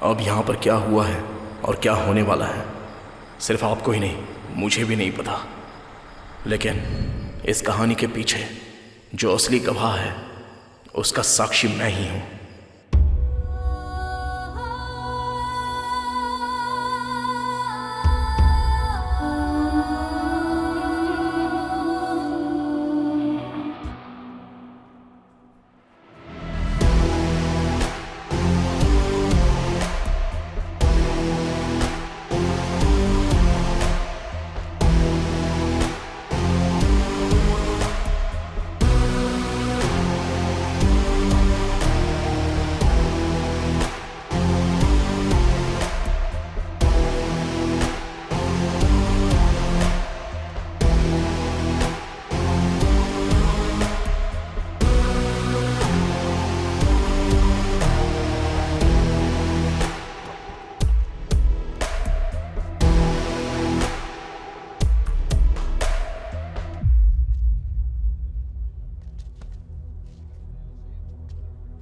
अब यहाँ पर क्या हुआ है और क्या होने वाला है सिर्फ आपको ही नहीं, मुझे भी नहीं पता। लेकिन इस कहानी के पीछे जो असली गवाह है उसका साक्षी मैं ही हूँ।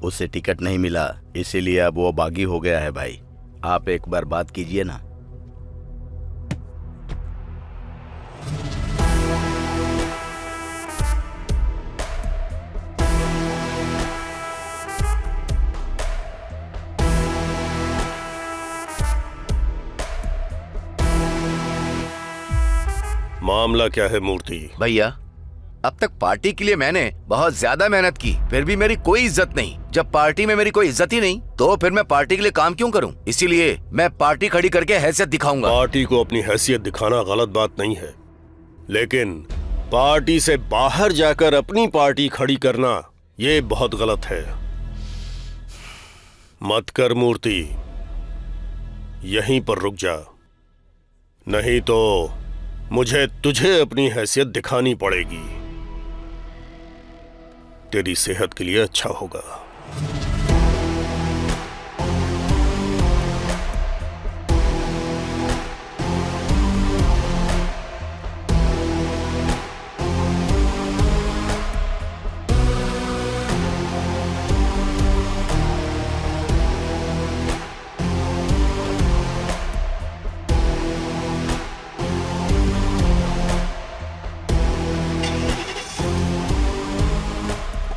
उसे टिकट नहीं मिला, इसीलिए अब वो बागी हो गया है भाई। आप एक बार बात कीजिए ना। मामला क्या है मूर्ति? भैया, अब तक पार्टी के लिए मैंने बहुत ज्यादा मेहनत की, फिर भी मेरी कोई इज्जत नहीं। जब पार्टी में मेरी कोई इज्जत ही नहीं तो फिर मैं पार्टी के लिए काम क्यों करूं? इसीलिए मैं पार्टी खड़ी करके हैसियत दिखाऊंगा। पार्टी को अपनी हैसियत दिखाना गलत बात नहीं है, लेकिन पार्टी से बाहर जाकर अपनी पार्टी खड़ी करना ये बहुत गलत है। मत कर मूर्ति, यहीं पर रुक जा, नहीं तो मुझे तुझे अपनी हैसियत दिखानी पड़ेगी। तेरी सेहत के लिए अच्छा होगा।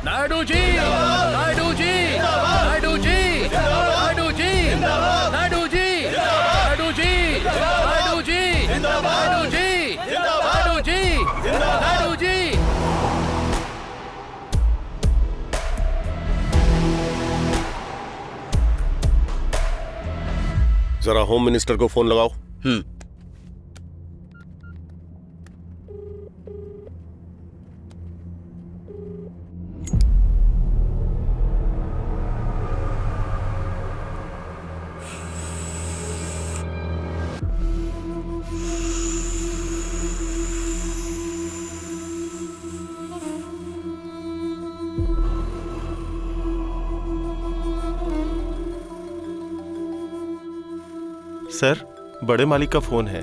नायडू जी, नायडू जी, नायडू जी, नायडू जी, नायडू जी, नायडू जी, नायडू जी, नायडू जी, नायडू जी, नायडू जी। जरा होम मिनिस्टर को फोन लगाओ। सर, बड़े मालिक का फोन है।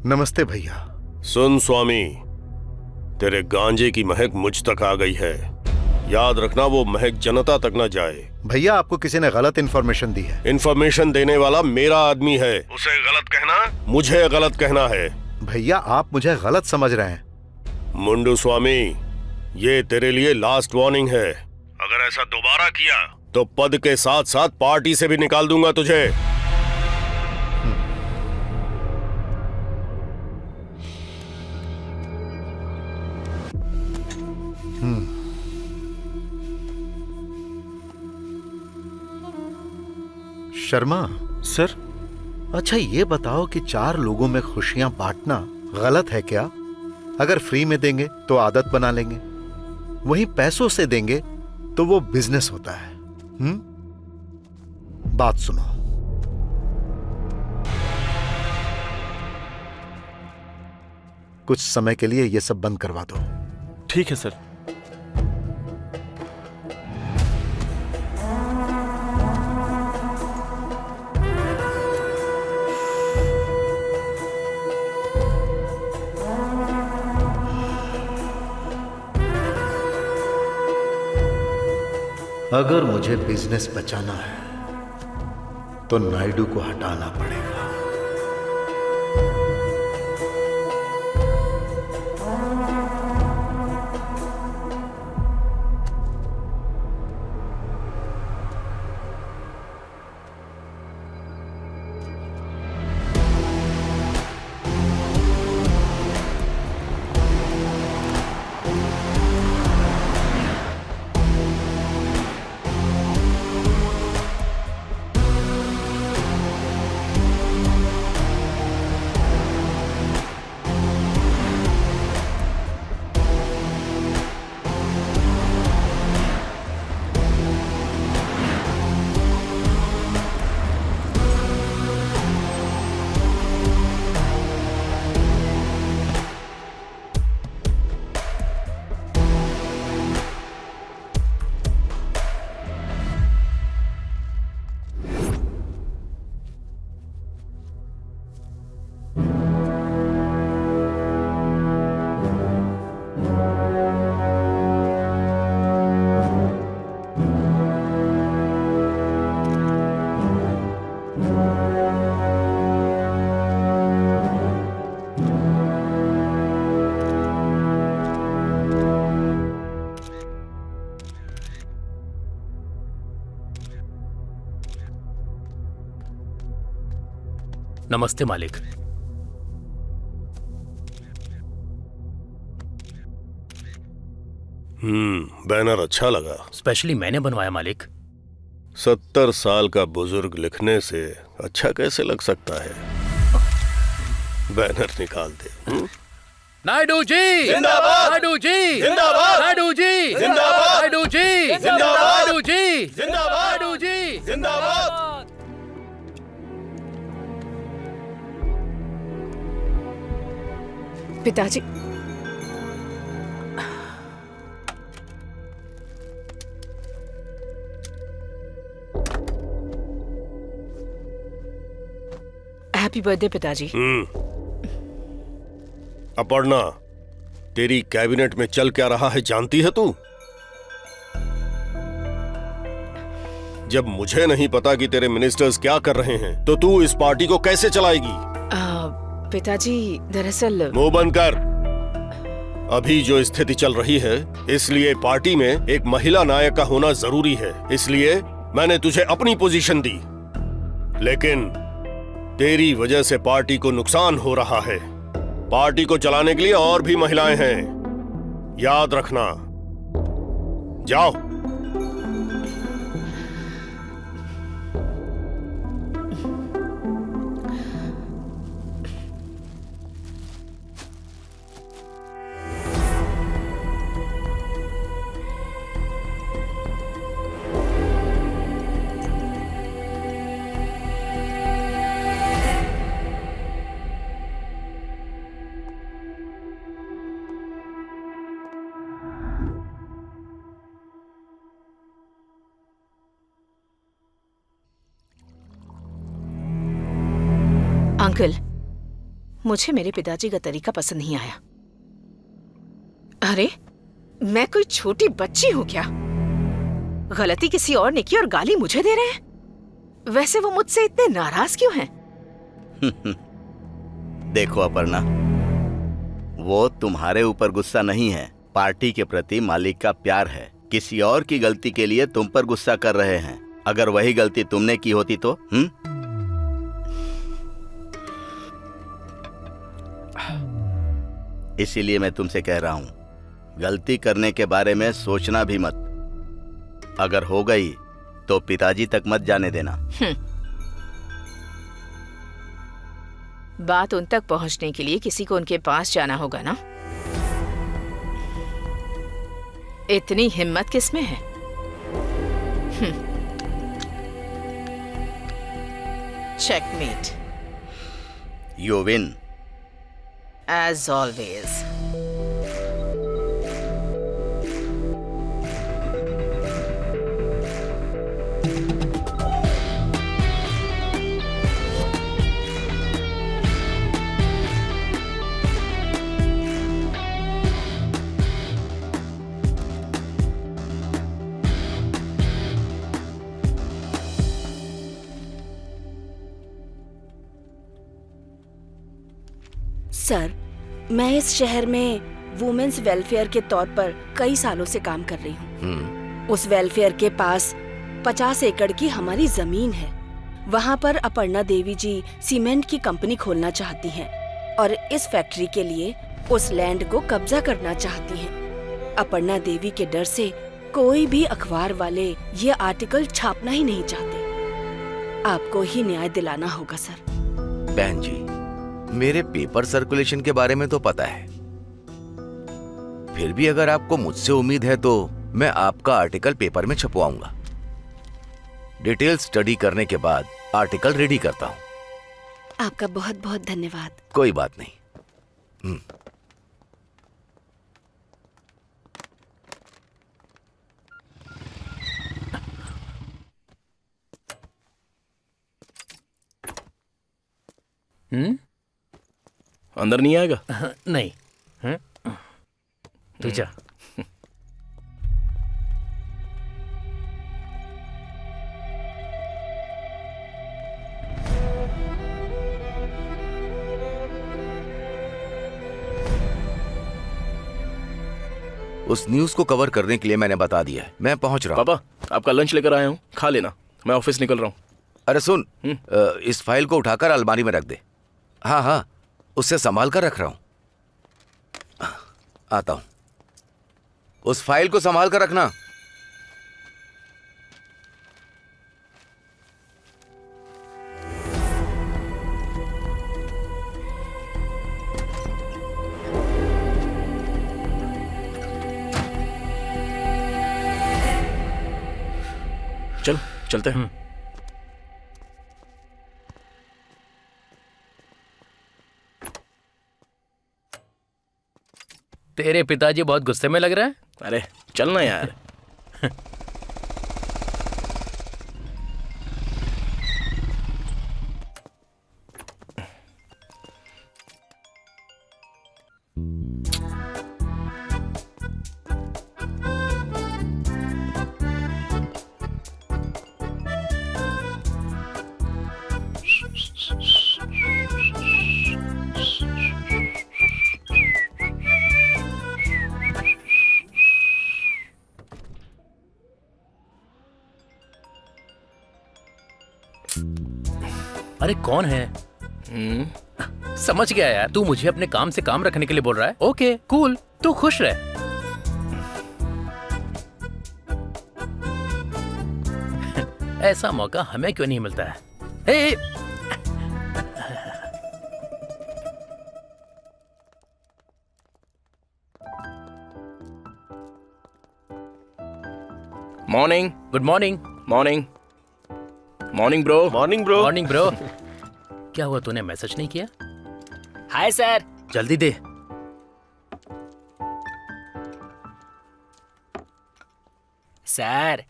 नमस्ते भैया। सुन स्वामी, तेरे गांजे की महक मुझ तक आ गई है। याद रखना वो महक जनता तक न जाए। भैया, आपको किसी ने गलत इन्फॉर्मेशन दी है। इन्फॉर्मेशन देने वाला मेरा आदमी है, उसे गलत कहना मुझे गलत कहना है। भैया, आप मुझे गलत समझ रहे हैं। मुंडू स्वामी, ये तेरे लिए लास्ट वार्निंग है। अगर ऐसा दोबारा किया तो पद के साथ साथ पार्टी से भी निकाल दूंगा तुझे। शर्मा सर, अच्छा ये बताओ कि 4 लोगों में खुशियां बांटना गलत है क्या? अगर फ्री में देंगे तो आदत बना लेंगे, वहीं पैसों से देंगे तो वो बिजनेस होता है। बात सुनो, कुछ समय के लिए ये सब बंद करवा दो। ठीक है सर। अगर मुझे बिजनेस बचाना है तो नायडू को हटाना पड़ेगा। नमस्ते मालिक। बैनर अच्छा लगा। स्पेशली मैंने बनवाया मालिक। 70 साल का बुजुर्ग लिखने से अच्छा कैसे लग सकता है? बैनर निकाल दे। नायडू जी जिंदाबाद! नायडू जी जिंदाबाद! नायडू जी जिंदाबाद! नायडू जी जिंदाबाद! नायडू जी जिंदाबाद! नायडू जी जिंदाबाद! पिताजी, हैप्पी बर्थडे पिताजी। अपर्णा, तेरी कैबिनेट में चल क्या रहा है जानती है तू? जब मुझे नहीं पता कि तेरे मिनिस्टर्स क्या कर रहे हैं तो तू इस पार्टी को कैसे चलाएगी? पिताजी दरअसल मुंह बंद कर। अभी जो स्थिति चल रही है इसलिए पार्टी में एक महिला नायक का होना जरूरी है, इसलिए मैंने तुझे अपनी पोजीशन दी। लेकिन तेरी वजह से पार्टी को नुकसान हो रहा है। पार्टी को चलाने के लिए और भी महिलाएं हैं, याद रखना। जाओ। अंकल, मुझे मेरे पिताजी का तरीका पसंद नहीं आया। अरे, मैं कोई छोटी बच्ची हूं क्या? गलती किसी और ने की और गाली मुझे दे रहे हैं। वैसे वो मुझसे इतने नाराज क्यों हैं? देखो अपर्णा, वो तुम्हारे ऊपर गुस्सा नहीं है, पार्टी के प्रति मालिक का प्यार है। किसी और की गलती के लिए तुम पर गुस्सा कर रहे हैं। अगर वही गलती तुमने की होती तो इसीलिए मैं तुमसे कह रहा हूं, गलती करने के बारे में सोचना भी मत। अगर हो गई तो पिताजी तक मत जाने देना। बात उन तक पहुंचने के लिए किसी को उनके पास जाना होगा ना? इतनी हिम्मत किसमें है? Checkmate. You win. As always. Sir, मैं इस शहर में वुमेन्स वेलफेयर के तौर पर कई सालों से काम कर रही हूँ। उस वेलफेयर के पास 50 एकड़ की हमारी जमीन है। वहाँ पर अपर्णा देवी जी सीमेंट की कंपनी खोलना चाहती हैं और इस फैक्ट्री के लिए उस लैंड को कब्जा करना चाहती हैं। अपर्णा देवी के डर से कोई भी अखबार वाले ये आर्टिकल छापना ही नहीं चाहते। आपको ही न्याय दिलाना होगा सर। बहन जी, मेरे पेपर सर्कुलेशन के बारे में तो पता है, फिर भी अगर आपको मुझसे उम्मीद है तो मैं आपका आर्टिकल पेपर में छपवाऊंगा। डिटेल स्टडी करने के बाद आर्टिकल रेडी करता हूं। आपका बहुत बहुत धन्यवाद। कोई बात नहीं। अंदर नहीं आएगा? नहीं। तू जा। उस न्यूज को कवर करने के लिए मैंने बता दिया है। मैं पहुंच रहा हूं। पापा, आपका लंच लेकर आया हूँ, खा लेना। मैं ऑफिस निकल रहा हूँ। अरे सुन, इस फाइल को उठाकर अलमारी में रख दे। हाँ हाँ, उससे संभाल कर रख रहा हूं। आता हूं। उस फाइल को संभाल कर रखना। चल, चलते हैं। तेरे पिताजी बहुत गुस्से में लग रहा है। अरे चलना यार। अरे कौन है? समझ गया यार, तू मुझे अपने काम से काम रखने के लिए बोल रहा है। ओके कूल, तू खुश रह। ऐसा मौका हमें क्यों नहीं मिलता है? ए, morning. Good morning. Morning. Morning bro. Morning bro. Morning bro. क्या हुआ, तूने मैसेज नहीं किया? Hi sir. जल्दी दे। सर,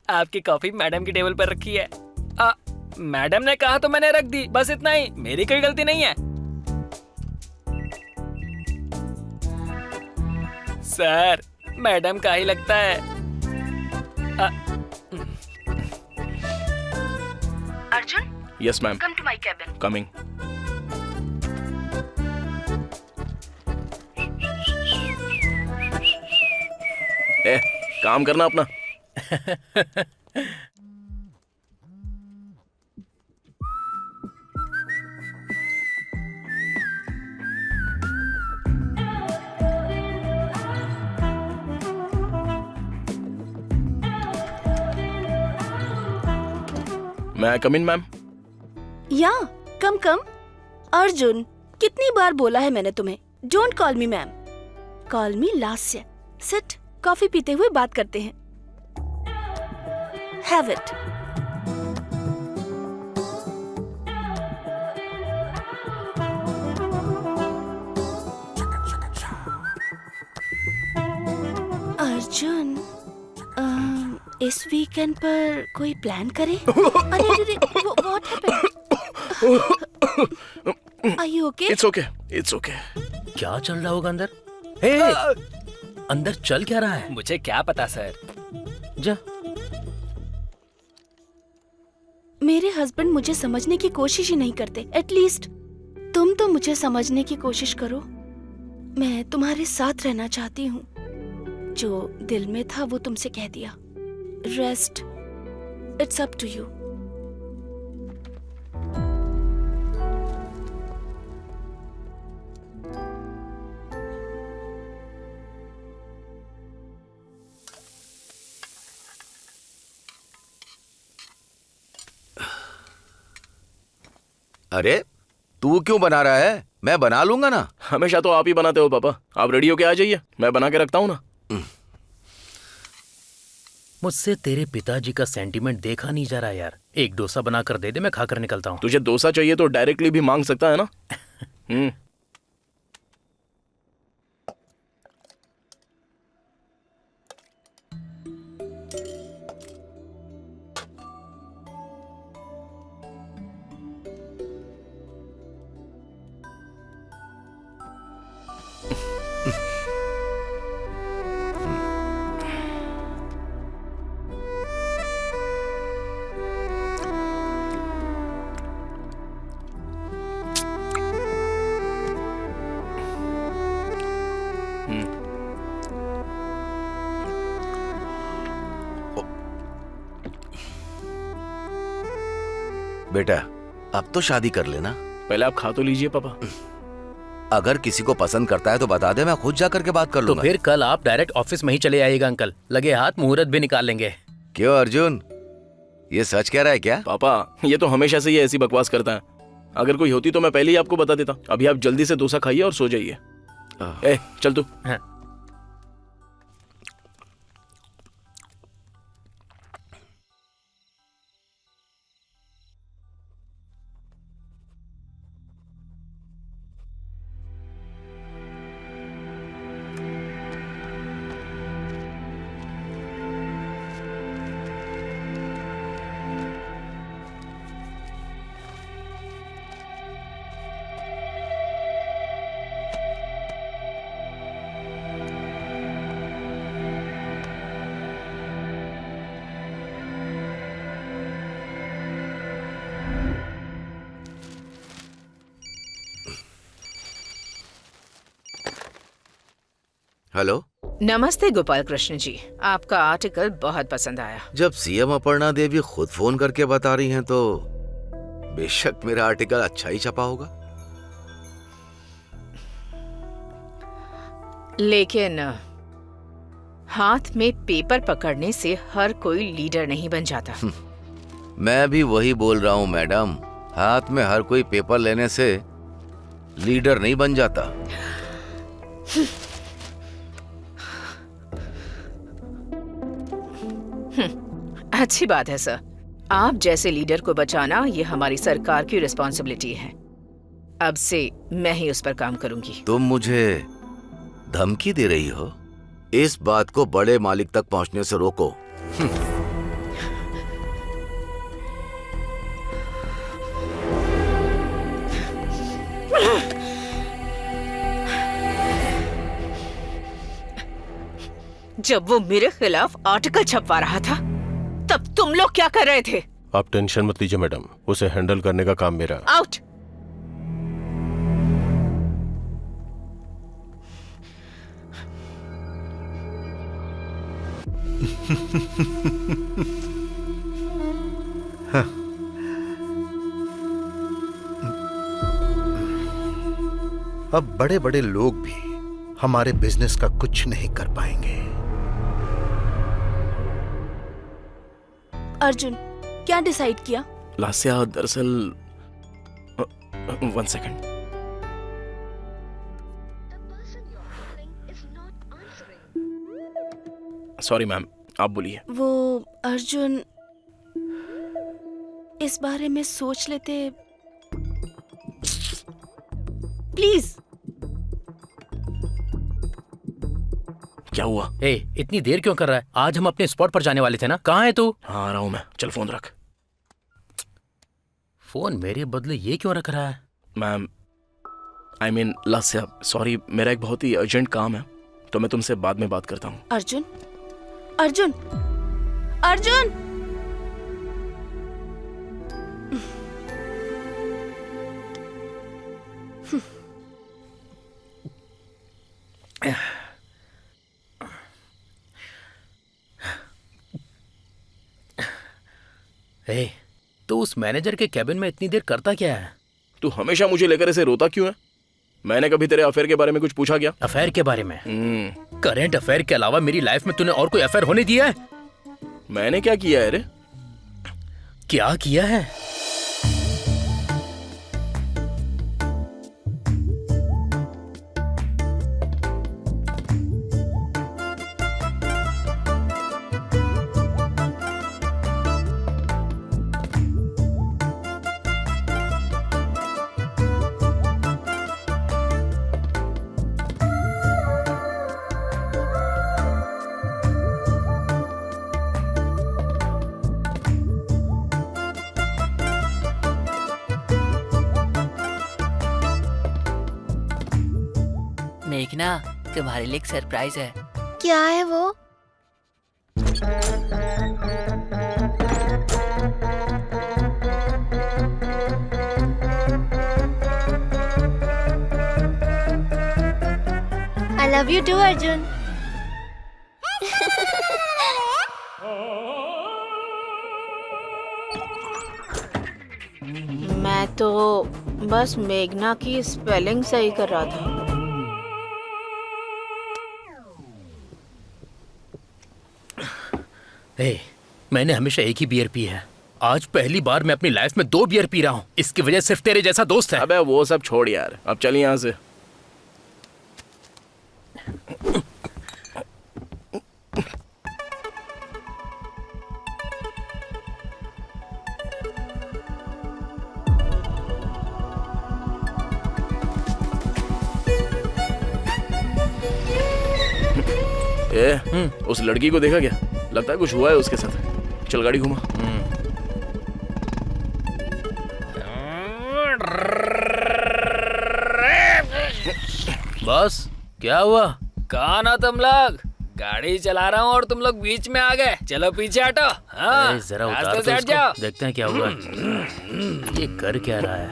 आपकी कॉफी मैडम की टेबल पर रखी है। मैडम ने कहा तो मैंने रख दी, बस इतना ही। मेरी कोई गलती नहीं है। सर, मैडम का ही लगता है। Arjun, yes ma'am. Come to my cabin. Coming. काम करना अपना। मैं कम इन मैम? या कम कम। अर्जुन, कितनी बार बोला है मैंने तुम्हें, don't call me ma'am, call me Lasya. Sit, coffee पीते हुए बात करते हैं। Have it. अर्जुन, इस वीकेंड पर कोई प्लान करे? अरे अरे, what happened? Are you okay? It's okay, it's okay. क्या चल रहा होगा अंदर? हे, अंदर चल क्या रहा है? मुझे क्या पता सर। जा। मेरे हस्बैंड मुझे समझने की कोशिश ही नहीं करते। एटलीस्ट तुम तो मुझे समझने की कोशिश करो। मैं तुम्हारे साथ रहना चाहती हूँ। जो दिल में था वो तुमसे कह दिया। Rest, it's up to you. अरे तू क्यों बना रहा है? मैं बना लूंगा ना। हमेशा तो आप ही बनाते हो पापा। आप रेडी होके आ जाइए, मैं बना के रखता हूँ ना। मुझसे तेरे पिताजी का सेंटीमेंट देखा नहीं जा रहा यार। एक डोसा बना कर दे दे, मैं खाकर निकलता हूँ। तुझे डोसा चाहिए तो डायरेक्टली भी मांग सकता है ना। बेटा अब तो शादी कर लेना। पहले आप खा तो लीजिए पापा। अगर किसी को पसंद करता है तो बता दे, मैं खुद जा करके बात कर तो लूंगा। फिर कल आप डायरेक्ट ऑफिस में ही चले आइएगा अंकल। लगे हाथ मुहूर्त भी निकाल लेंगे। क्यों अर्जुन, ये सच कह रहा है क्या? पापा ये तो हमेशा से ही ऐसी बकवास करता है। अगर कोई होती तो मैं पहले ही आपको बता देता। अभी आप जल्दी से डोसा खाइए और सो जाइए। ए चल तू। हाँ। हेलो। नमस्ते गोपाल कृष्ण जी, आपका आर्टिकल बहुत पसंद आया। जब सीएम अपर्णा देवी खुद फोन करके बता रही हैं तो बेशक मेरा आर्टिकल अच्छा ही छपा होगा। लेकिन हाथ में पेपर पकड़ने से हर कोई लीडर नहीं बन जाता। मैं भी वही बोल रहा हूँ मैडम, हाथ में हर कोई पेपर लेने से लीडर नहीं बन जाता। अच्छी बात है सर। आप जैसे लीडर को बचाना ये हमारी सरकार की रिस्पॉन्सिबिलिटी है। अब से मैं ही उस पर काम करूंगी। तुम मुझे धमकी दे रही हो? इस बात को बड़े मालिक तक पहुंचने से रोको। जब वो मेरे खिलाफ आर्टिकल छपवा रहा था तब तुम लोग क्या कर रहे थे? आप टेंशन मत लीजिए मैडम, उसे हैंडल करने का काम मेरा। आउट। अब बड़े बड़े लोग भी हमारे बिजनेस का कुछ नहीं कर पाएंगे। अर्जुन, क्या डिसाइड किया? लास्या दरअसल 1 सेकंड। सॉरी मैम, आप बोलिए। वो अर्जुन, इस बारे में सोच लेते प्लीज। क्या हुआ? ए, इतनी देर क्यों कर रहा है? आज हम अपने स्पॉट पर जाने वाले थे ना। कहाँ है तू? हाँ आ रहा हूँ मैं। चल फोन रख। फोन मेरे बदले ये क्यों रख रहा है? Ma'am I mean Lasya, sorry, मेरा एक बहुत ही अर्जेंट काम है तो मैं तुमसे बाद में बात करता हूँ। अर्जुन, अर्जुन, अर्जुन! ए, तो उस मैनेजर के कैबिन में इतनी देर करता क्या है? तू हमेशा मुझे लेकर ऐसे रोता क्यों है? मैंने कभी तेरे अफेयर के बारे में कुछ पूछा क्या? अफेयर के बारे में? करेंट अफेयर के अलावा मेरी लाइफ में तूने और कोई अफेयर होने दिया है? मैंने क्या किया है रे? क्या किया है? मेघना, तुम्हारे लिए एक सरप्राइज है। क्या है वो? I love you too, Arjun. मैं तो बस मेघना की स्पेलिंग सही कर रहा था। मैंने हमेशा एक ही बियर पी है। आज पहली बार मैं अपनी लाइफ में 2 बियर पी रहा हूँ। इसकी वजह सिर्फ तेरे जैसा दोस्त है। अबे वो सब छोड़ यार, अब चल यहाँ से। उस लड़की को देखा क्या? लगता है कुछ हुआ है उसके साथ। चल गाड़ी घुमा। बस क्या हुआ? कौन हो तुम लोग? गाड़ी चला रहा हूँ और तुम लोग बीच में आ गए। चलो पीछे हटो। हाँ, जरा उतार रास्ते तो से हट उसको, जाओ। देखते हैं क्या हुआ। ये कर क्या रहा है?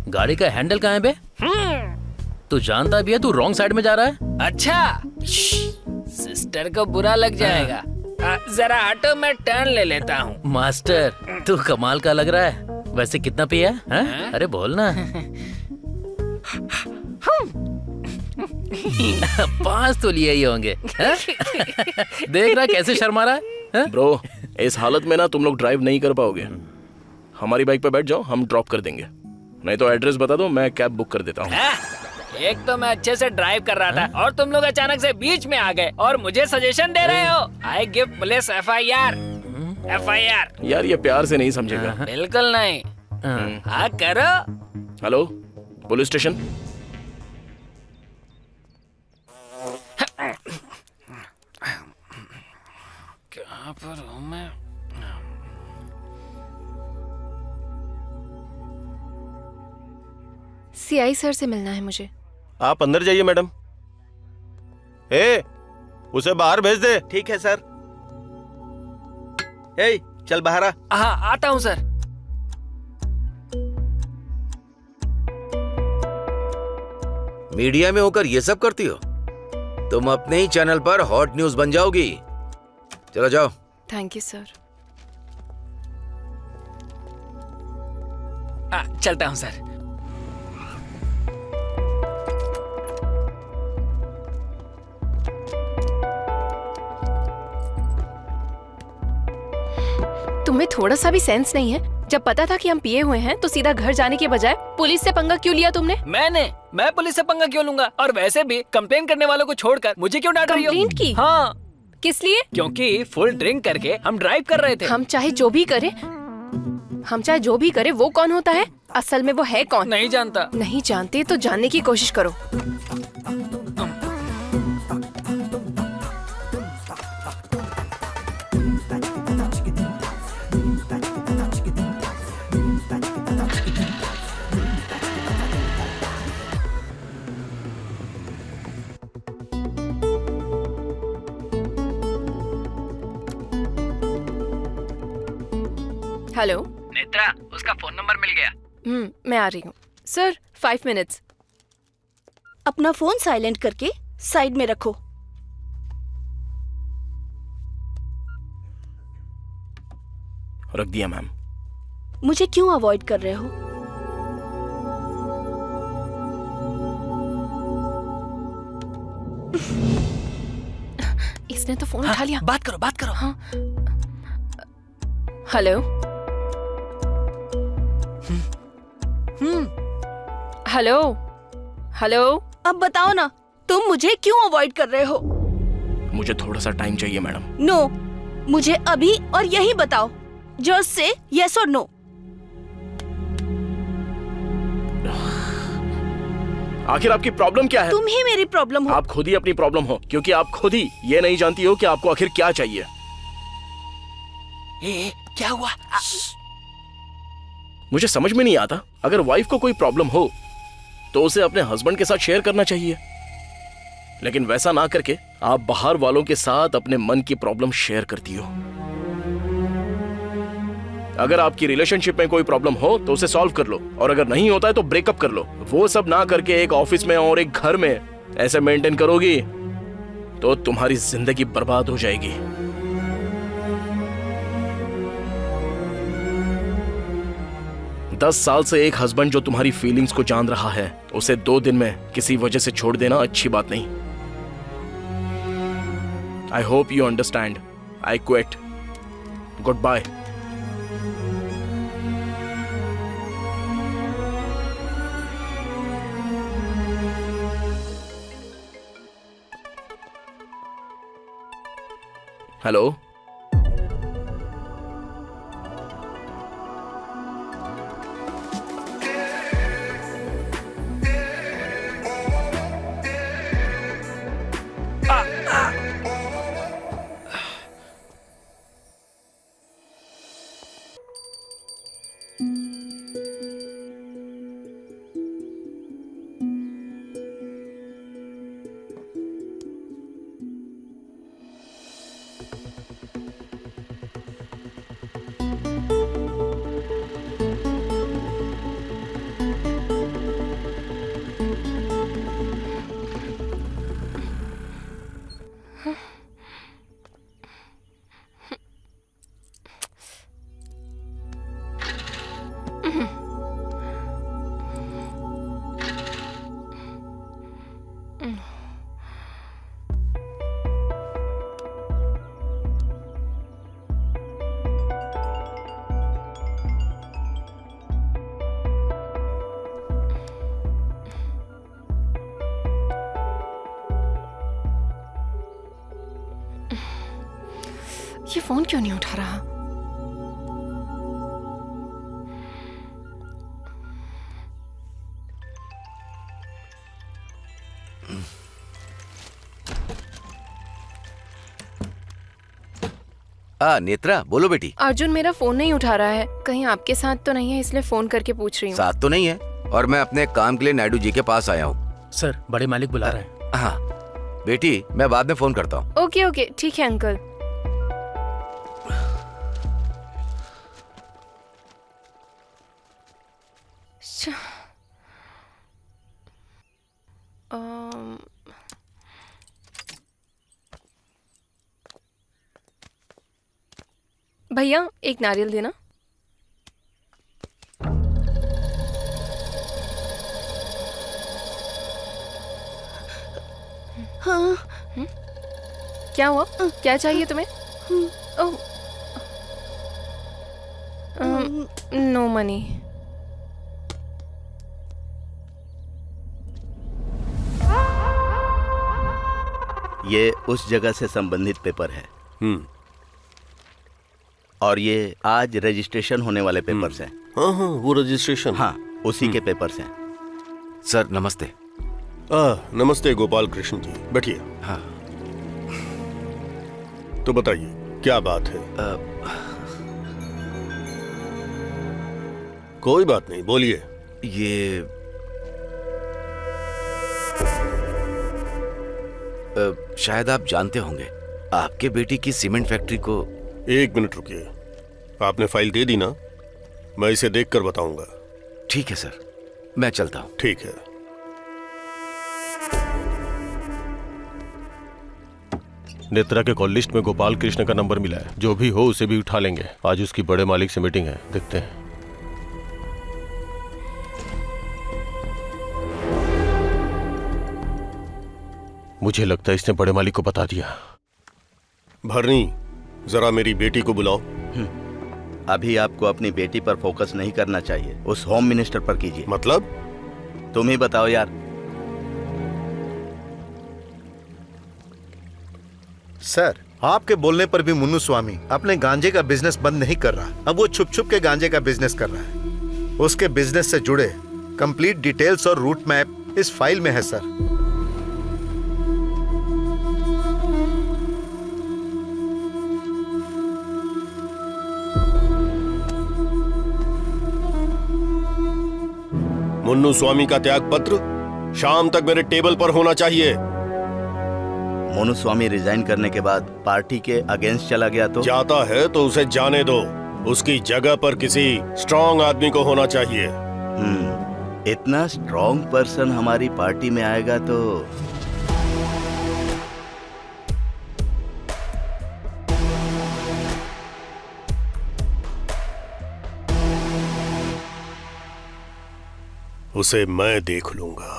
गाड़ी का हैंडल कहाँ है बे? तू जानता भी है तू रॉन्ग साइड में जा रहा है। अच्छा, सिस्टर को बुरा लग जाएगा। जरा हटो, मैं टर्न ले लेता हूँ। मास्टर, तू कमाल का लग रहा है। वैसे कितना पिया है? अरे बोल ना। 5 तो लिए ही होंगे। देख रहा कैसे शर्मा रहा है। ब्रो, इस हालत में ना तुम लोग ड्राइव नहीं कर पाओगे। हमारी बाइक पे बैठ जाओ, हम ड्रॉप कर देंगे। नहीं तो एड्रेस बता दो, मैं कैब बुक कर देता हूँ। एक तो मैं अच्छे से ड्राइव कर रहा था और तुम लोग अचानक से बीच में आ गए और मुझे सजेशन दे रहे हो। I give police FIR। यार ये प्यार से नहीं समझेगा। बिल्कुल नहीं। हाँ करो। Hello, police station. कहाँ पर हूँ मैं? CI सर से मिलना है मुझे। आप अंदर जाइए मैडम। उसे बाहर भेज दे। ठीक है सर। चल बाहर आ। हाँ, आता हूँ सर। मीडिया में होकर ये सब करती हो? तुम अपने ही चैनल पर हॉट न्यूज बन जाओगी। चलो जाओ। Thank you sir. चलता हूँ सर। तुम्हें थोड़ा सा भी सेंस नहीं है? जब पता था कि हम पिए हुए हैं तो सीधा घर जाने के बजाय पुलिस से पंगा क्यों लिया तुमने? मैं पुलिस से पंगा क्यों लूंगा? और वैसे भी कंप्लेन करने वालों को छोड़कर मुझे क्यों डांट रही हो? कंप्लेंट की? हाँ। किस लिए? क्योंकि फुल ड्रिंक करके हम ड्राइव कर रहे थे। हम चाहे जो भी करे वो कौन होता है? असल में वो है कौन? नहीं जानता। नहीं जानते तो जानने की कोशिश करो। हेलो नेत्रा, उसका फोन नंबर मिल गया। मैं आ रही हूँ। Sir 5 minutes. अपना फोन साइलेंट करके साइड में रखो। रख दिया मैम। मुझे क्यों अवॉइड कर रहे हो? इसने तो फोन उठा लिया। बात करो, बात करो। हाँ। हेलो। हेलो। हेलो। अब बताओ ना, तुम मुझे क्यों अवॉइड कर रहे हो? मुझे थोड़ा सा टाइम चाहिए मैडम। नो, मुझे अभी और यही बताओ। जस्ट से यस और नो। आखिर आपकी प्रॉब्लम क्या है? तुम ही मेरी प्रॉब्लम हो। आप खुद ही अपनी प्रॉब्लम हो, क्योंकि आप खुद ही ये नहीं जानती हो कि आपको आखिर क्या चाहिए। क्या हुआ? मुझे समझ में नहीं आता, अगर वाइफ को कोई प्रॉब्लम हो तो उसे अपने हस्बैंड के साथ शेयर करना चाहिए, लेकिन वैसा ना करके आप बाहर वालों के साथ अपने मन की प्रॉब्लम शेयर करती हो। अगर आपकी रिलेशनशिप में कोई प्रॉब्लम हो तो उसे सॉल्व कर लो, और अगर नहीं होता है तो ब्रेकअप कर लो। वो सब ना करके एक ऑफिस में और एक घर में ऐसे मेंटेन करोगी तो तुम्हारी जिंदगी बर्बाद हो जाएगी। दस साल से एक हस्बैंड जो तुम्हारी फीलिंग्स को जान रहा है, उसे 2 दिन में किसी वजह से छोड़ देना अच्छी बात नहीं। I hope you understand. I quit. Good bye. Hello. ये फोन क्यों नहीं उठा रहा? नेत्रा, बोलो बेटी। अर्जुन मेरा फोन नहीं उठा रहा है। कहीं आपके साथ तो नहीं है, इसलिए फोन करके पूछ रही हूँ। साथ तो नहीं है, और मैं अपने काम के लिए नायडू जी के पास आया हूँ। सर, बड़े मालिक बुला रहे हैं। हाँ बेटी, मैं बाद में फोन करता हूँ। ओके ओके, ठीक है अंकल। भैया एक नारियल देना। हाँ। क्या हुआ? क्या चाहिए तुम्हें? ओह, नो मनी। ये उस जगह से संबंधित पेपर है। और ये आज रजिस्ट्रेशन होने वाले पेपर्स हैं। हाँ हाँ, वो रजिस्ट्रेशन। हाँ, उसी के पेपर्स हैं। सर नमस्ते। नमस्ते गोपाल कृष्ण जी, बैठिए। हाँ तो बताइए क्या बात है? कोई बात नहीं, बोलिए। ये शायद आप जानते होंगे, आपके बेटी की सीमेंट फैक्ट्री को। 1 मिनट रुकिए, आपने फाइल दे दी ना? मैं इसे देखकर बताऊंगा। ठीक है सर, मैं चलता हूँ। ठीक है। नेत्रा के कॉल लिस्ट में गोपाल कृष्ण का नंबर मिला है। जो भी हो उसे भी उठा लेंगे। आज उसकी बड़े मालिक से मीटिंग है, देखते हैं। मुझे लगता है इसने बड़े मालिक को बता दिया। भरनी, जरा मेरी बेटी को बुलाओ। अभी आपको अपनी बेटी पर फोकस नहीं करना चाहिए, उस होम मिनिस्टर पर कीजिए। मतलब? तुम ही बताओ यार। सर, आपके बोलने पर भी मुन्नू स्वामी अपने गांजे का बिजनेस बंद नहीं कर रहा। अब वो छुप छुप के गांजे का बिजनेस कर रहा है। उसके बिजनेस से जुड़े कंप्लीट डिटेल्स और रूट मैप इस फाइल में है सर। मुन्नू स्वामी का त्याग पत्र शाम तक मेरे टेबल पर होना चाहिए। मोनू स्वामी रिजाइन करने के बाद पार्टी के अगेंस्ट चला गया तो? जाता है तो उसे जाने दो। उसकी जगह पर किसी स्ट्रांग आदमी को होना चाहिए। इतना स्ट्रांग पर्सन हमारी पार्टी में आएगा तो उसे मैं देख लूंगा।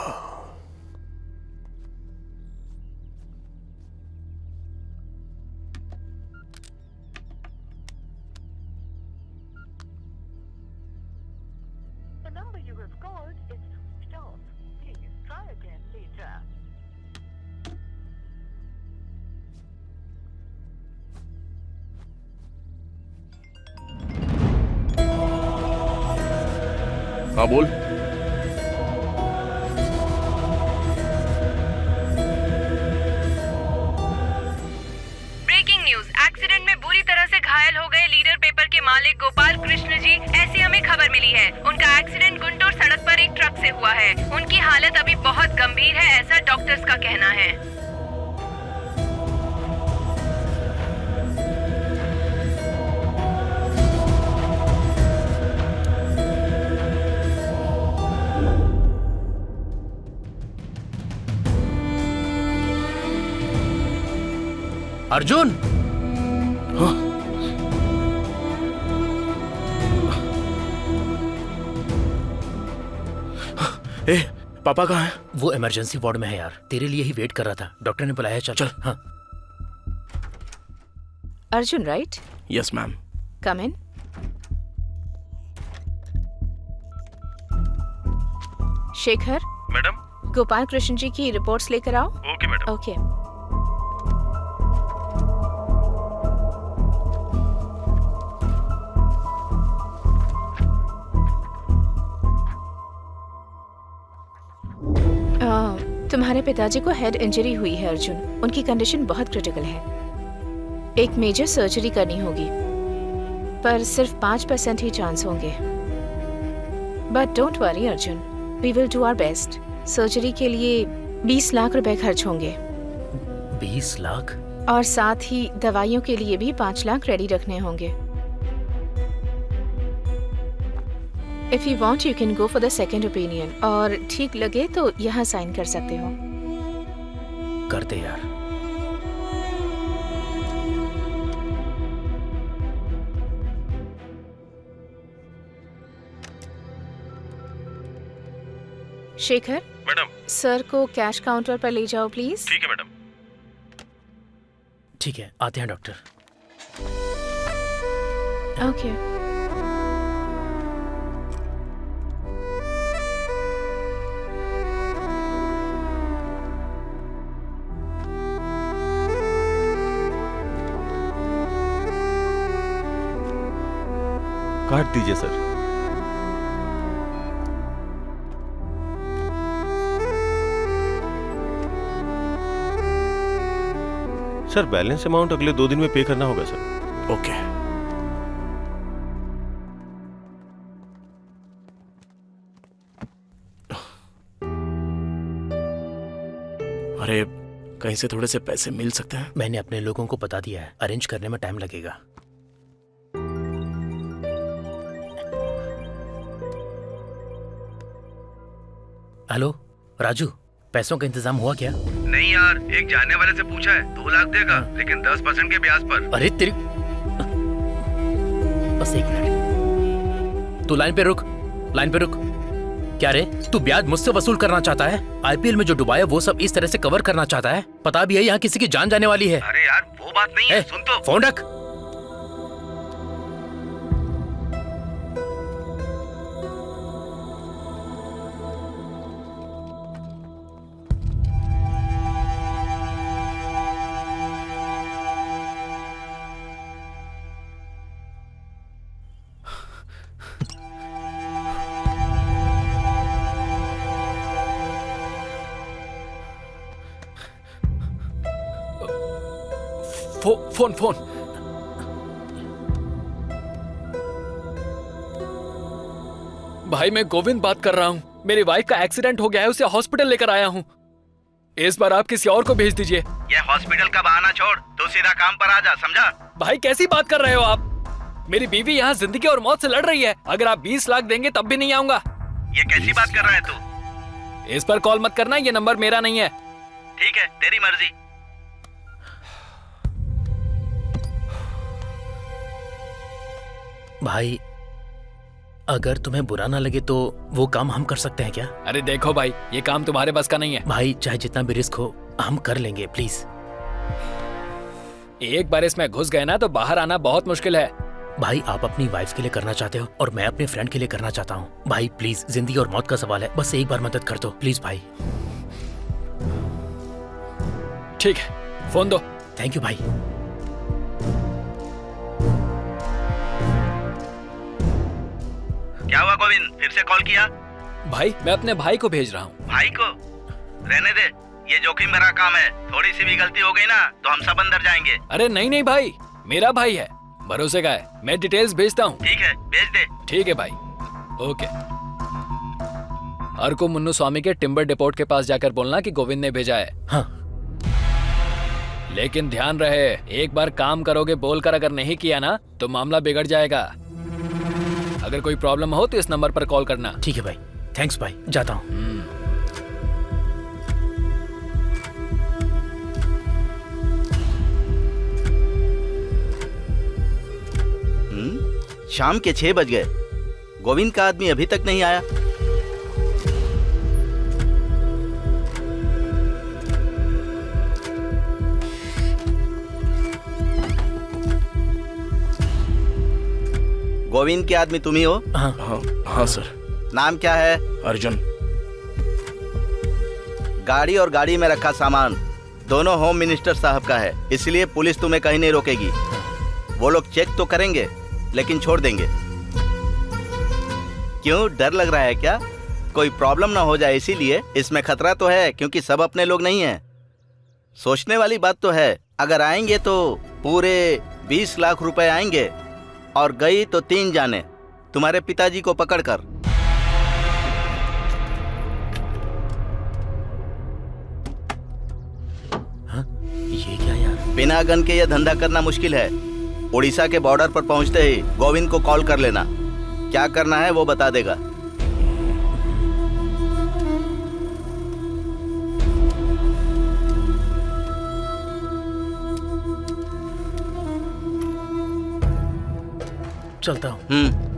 हाँ बोल। ब्रेकिंग न्यूज, एक्सीडेंट में बुरी तरह से घायल हो गए लीडर पेपर के मालिक गोपाल कृष्ण जी, ऐसी हमें खबर मिली है। उनका एक्सीडेंट गुंटूर सड़क पर एक ट्रक से हुआ है। उनकी हालत अभी बहुत गंभीर है, ऐसा डॉक्टर्स का कहना है। अर्जुन, हाँ? ए, पापा कहाँ है? वो इमरजेंसी वार्ड में है यार, तेरे लिए ही वेट कर रहा था। डॉक्टर ने बुलाया। चल चल। हाँ। Arjun, right? Yes ma'am. Come in. Shekhar, madam. Gopal Krishna ji की रिपोर्ट्स लेकर आओ। Okay madam. ओके। तुम्हारे पिताजी को हेड इंजरी हुई है अर्जुन। उनकी कंडीशन बहुत क्रिटिकल है। एक मेजर सर्जरी करनी होगी, पर सिर्फ 5% ही चांस होंगे। But don't worry Arjun, we will do our best. Surgery के लिए 20 लाख रुपए खर्च होंगे। 20 लाख? और साथ ही दवाइयों के लिए भी 5 लाख रेडी रखने होंगे। If you want, you can go for the second opinion. और ठीक लगे तो यहाँ साइन कर सकते हो। करते यार। शेखर, मैडम। सर को कैश काउंटर पर ले जाओ प्लीज। ठीक है मैडम। ठीक है, आते हैं डॉक्टर। ओके। काट दीजिए सर। सर, बैलेंस अमाउंट अगले 2 दिन में पे करना होगा सर। ओके। अरे, कहीं से थोड़े से पैसे मिल सकते हैं? मैंने अपने लोगों को बता दिया है, अरेंज करने में टाइम लगेगा। हेलो राजू, पैसों का इंतजाम हुआ क्या? नहीं यार, एक जानने वाले से पूछा है, 2 लाख देगा, लेकिन 10% के ब्याज पर। अरे तेरी, बस 1 मिनट, तू लाइन पे रुक, लाइन पे रुक। क्या रे, तू ब्याज मुझसे वसूल करना चाहता है? आईपीएल में जो डुबाया वो सब इस तरह से कवर करना चाहता है? पता भी है यहाँ किसी की जान जाने वाली है। अरे यार वो बात नहीं है, सुन तो। फोन रख। Phone phone. भाई मैं गोविंद बात कर रहा हूँ। मेरी वाइफ का एक्सीडेंट हो गया है, उसे हॉस्पिटल लेकर आया हूँ। इस बार आप किसी और को भेज दीजिए। ये हॉस्पिटल का बहाना छोड़, तू सीधा काम पर आ जा, समझा? भाई कैसी बात कर रहे हो आप? मेरी बीवी यहाँ जिंदगी और मौत से लड़ रही है। अगर आप 20 लाख देंगे तब भी नहीं आऊंगा। ये कैसी बात कर रहा है तू? इस पर कॉल मत करना, ये नंबर मेरा नहीं है। ठीक है, तेरी मर्जी। भाई अगर तुम्हें बुरा ना लगे तो वो काम हम कर सकते हैं क्या? अरे देखो भाई, ये काम तुम्हारे बस का नहीं है। भाई चाहे जितना भी रिस्क हो हम कर लेंगे, प्लीज। एक बार इसमें घुस गए ना तो बाहर आना बहुत मुश्किल है। भाई आप अपनी वाइफ के लिए करना चाहते हो और मैं अपने फ्रेंड के लिए करना चाहता हूँ। भाई प्लीज, जिंदगी और मौत का सवाल है, बस एक बार मदद कर दो प्लीज भाई। ठीक है, फोन दो। थैंक यू भाई। क्या हुआ गोविंद, फिर से कॉल किया? भाई मैं अपने भाई को भेज रहा हूँ। भाई को? रहने दे, ये जोखिम भरा काम है। थोड़ी सी भी गलती हो गई ना तो हम सब अंदर जाएंगे। अरे नहीं नहीं भाई, मेरा भाई है, भरोसे का है। मैं डिटेल्स भेजता हूँ। ठीक है, भेज दे। ठीक है भाई, ओके। अर्को मुन्नू स्वामी के टिम्बर डिपोट के पास जाकर बोलना कि गोविंद ने भेजा है। हाँ। लेकिन ध्यान रहे, एक बार काम करोगे बोलकर अगर नहीं किया ना तो मामला बिगड़ जाएगा। अगर कोई प्रॉब्लम हो तो इस नंबर पर कॉल करना। ठीक है भाई, थैंक्स भाई, जाता हूँ। शाम के 6 बज गए, गोविंद का आदमी अभी तक नहीं आया। गोविंद के आदमी तुम ही हो? हाँ हाँ सर। नाम क्या है? अर्जुन। गाड़ी और गाड़ी में रखा सामान दोनों होम मिनिस्टर साहब का है, इसलिए पुलिस तुम्हें कहीं नहीं रोकेगी। वो लोग चेक तो करेंगे लेकिन छोड़ देंगे। क्यों, डर लग रहा है क्या? कोई प्रॉब्लम ना हो जाए इसीलिए? इसमें खतरा तो है क्योंकि सब अपने लोग नहीं हैं। सोचने वाली बात तो है। अगर आएंगे तो पूरे 20 लाख रुपए आएंगे और गई तो 3 जाने, तुम्हारे पिताजी को पकड़कर। हाँ? ये क्या यार? बिना गन के यह धंधा करना मुश्किल है। उड़ीसा के बॉर्डर पर पहुंचते ही गोविंद को कॉल कर लेना। क्या करना है वो बता देगा। चलता हूँ।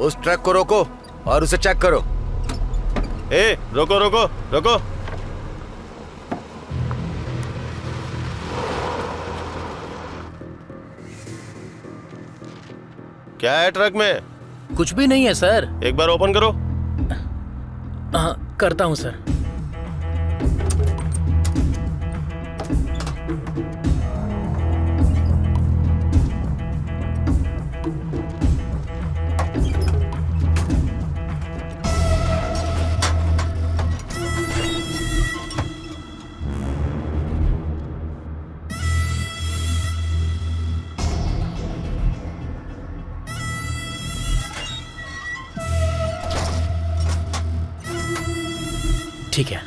उस ट्रक को रोको और उसे चेक करो। रोको रोको रोको। क्या है ट्रक में? कुछ भी नहीं है सर। एक बार ओपन करो। हाँ करता हूँ सर। ठीक है।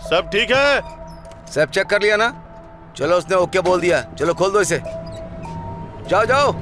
सब ठीक है? सब चेक कर लिया ना? चलो उसने ओके बोल दिया, चलो खोल दो इसे। जाओ जाओ।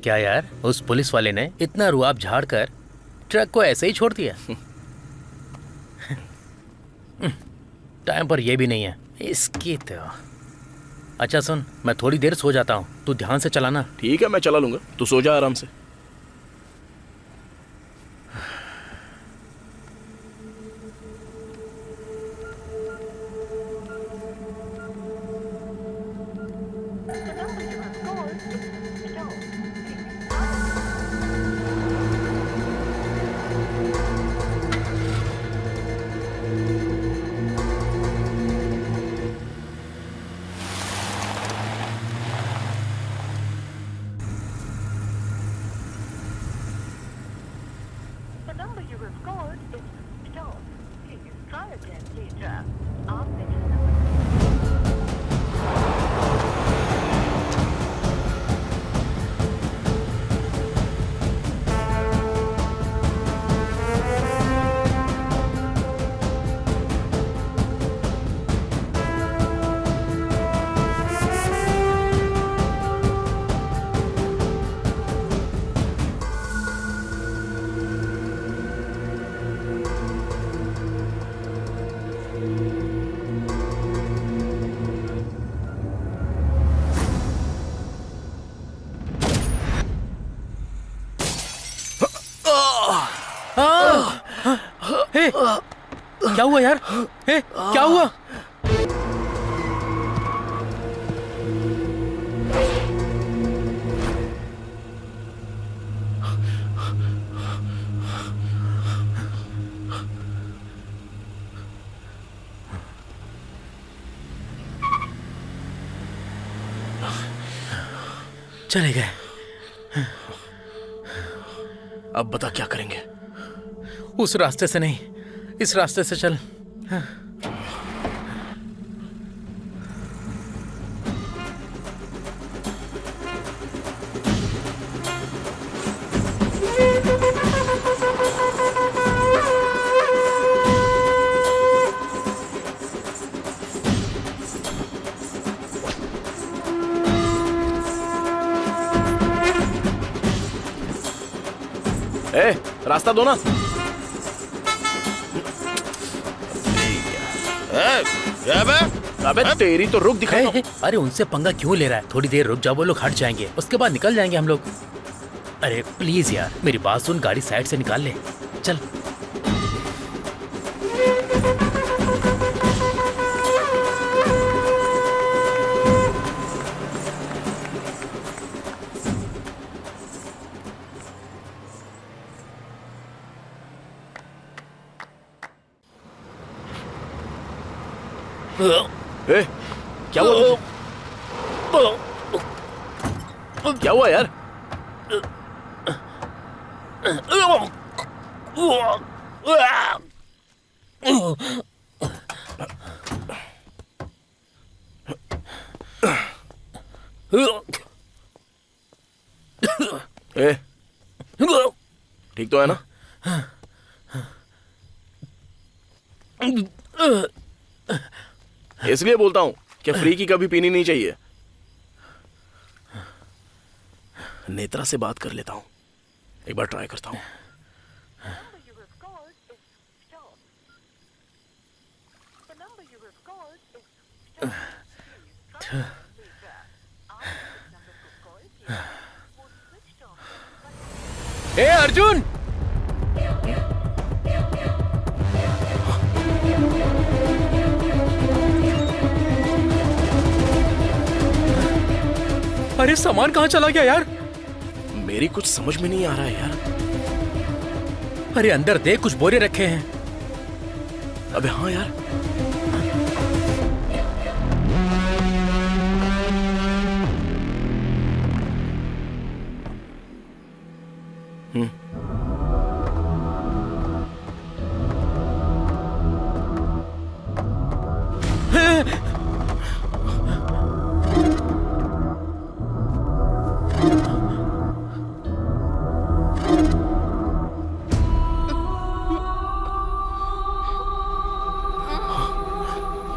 क्या यार, उस पुलिस वाले ने इतना रुआब झाड़कर ट्रक को ऐसे ही छोड़ दिया। टाइम पर ये भी नहीं है इसकी तो। अच्छा सुन, मैं थोड़ी देर सो जाता हूँ, तू ध्यान से चलाना। ठीक है, मैं चला लूंगा, तू सो जा आराम से। क्या हुआ यार? क्या हुआ? चले गए। अब बता क्या करेंगे? उस रास्ते से नहीं, इस रास्ते से चल। रास्ता दो ना। अबे तेरी तो रुक दिखाई। अरे उनसे पंगा क्यों ले रहा है? थोड़ी देर रुक जाओ, वो लोग हट जाएंगे, उसके बाद निकल जाएंगे हम लोग। अरे प्लीज यार, मेरी बात सुन, गाड़ी साइड से निकाल ले, चल। क्या हुआ? क्या हुआ यार? ठीक तो है ना? इसलिए बोलता हूं कि फ्री की कभी पीनी नहीं चाहिए। नेत्रा से बात कर लेता हूं, एक बार ट्राई करता हूं। ए अर्जुन! अरे सामान कहाँ चला गया यार? मेरी कुछ समझ में नहीं आ रहा है यार। अरे अंदर देख, कुछ बोरे रखे हैं। अबे हाँ यार।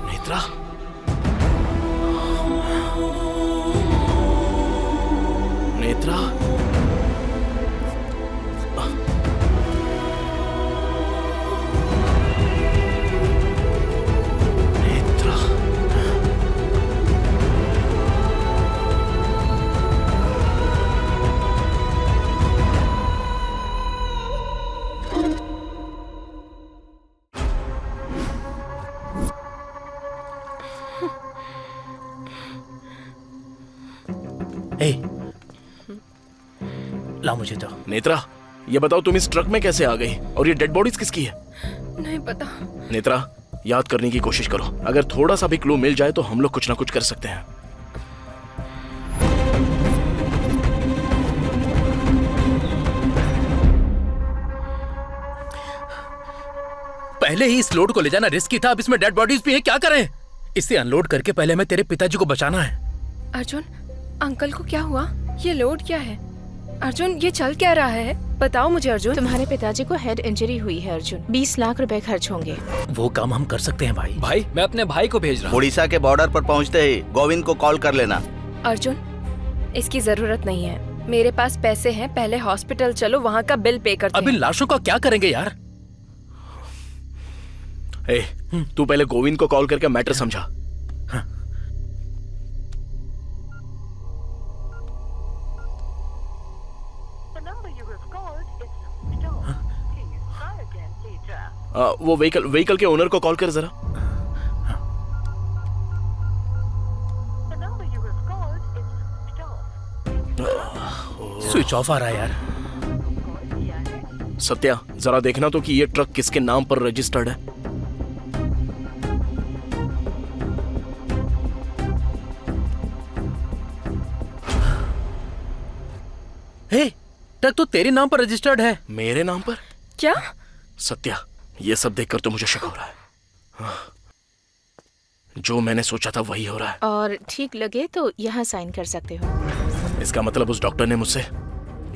नेत्रा, नेत्रा, नेत्रा। ए, ला मुझे तो। नेत्रा, ये बताओ तुम इस ट्रक में कैसे आ गई और ये डेड बॉडीज किसकी है? नहीं पता। नेत्रा, याद करने की कोशिश करो। अगर थोड़ा सा भी क्लू मिल जाए तो हम लोग कुछ ना कुछ कर सकते हैं। पहले ही इस लोड को ले जाना रिस्की था, अब इसमें डेड बॉडीज भी है। क्या करें? इसे अनलोड करके पहले हमें तेरे पिताजी को बचाना है। अर्जुन, अंकल को क्या हुआ? ये लोड क्या है? अर्जुन, ये चल क्या रहा है? बताओ मुझे अर्जुन। तुम्हारे पिताजी को हेड इंजरी हुई है अर्जुन। 20 लाख रुपए खर्च होंगे। वो काम हम कर सकते हैं भाई। भाई, मैं अपने भाई को भेज रहा हूँ। उड़ीसा के बॉर्डर पर पहुंचते ही गोविंद को कॉल कर लेना। अर्जुन, इसकी जरूरत नहीं है। मेरे पास पैसे हैं, पहले हॉस्पिटल चलो, वहाँ का बिल पे करते अभी हैं। लाशों का क्या करेंगे यार? ए, तू पहले गोविंद को कॉल करके मैटर समझा। वो व्हीकल के ओनर को कॉल कर जरा। स्विच ऑफ आ रहा है यार। सत्या, जरा देखना तो कि ये ट्रक किसके नाम पर रजिस्टर्ड है। हे, ट्रक तो तेरे नाम पर रजिस्टर्ड है। मेरे नाम पर? क्या? सत्या, ये सब देखकर तो मुझे शक हो रहा है। जो मैंने सोचा था वही हो रहा है। और ठीक लगे तो यहाँ साइन कर सकते हो। इसका मतलब उस डॉक्टर ने मुझसे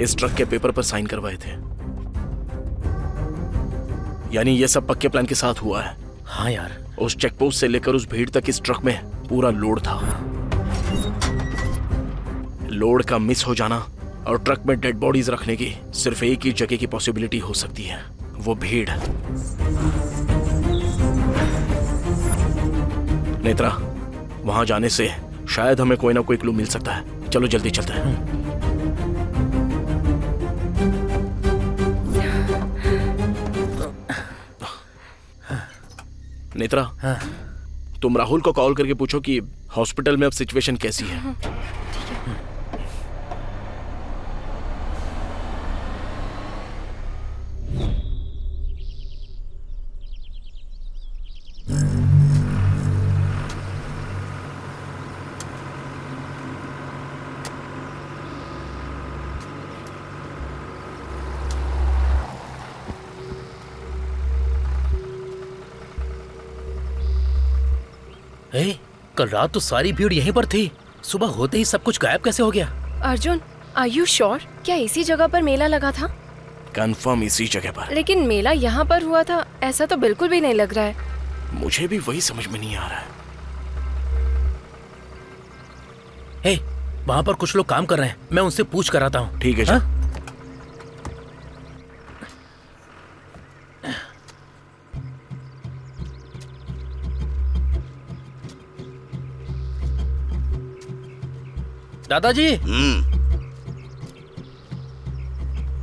इस ट्रक के पेपर पर साइन करवाए थे। यानी ये सब पक्के प्लान के साथ हुआ है। हाँ यार। उस चेक पोस्ट से लेकर उस भीड़ तक इस ट्रक में पूरा लोड था। लोड का मिस हो जाना और ट्रक में डेड बॉडीज रखने की सिर्फ एक ही जगह की पॉसिबिलिटी हो सकती है, वो भीड़। नेत्रा, वहां जाने से शायद हमें कोई ना कोई क्लू मिल सकता है। चलो जल्दी चलते हैं। नेत्रा, तुम राहुल को कॉल करके पूछो कि हॉस्पिटल में अब सिचुएशन कैसी है। कल रात तो सारी भीड़ यहीं पर थी, सुबह होते ही सब कुछ गायब कैसे हो गया? Arjun, are you sure? क्या इसी जगह पर मेला लगा था? कंफर्म इसी जगह पर। लेकिन मेला यहाँ पर हुआ था, ऐसा तो बिल्कुल भी नहीं लग रहा है। मुझे भी वही समझ में नहीं आ रहा है। हे, वहाँ पर कुछ लोग काम कर रहे हैं, मैं उनसे पूछ कर आता हूँ। ठीक है जी। दादाजी,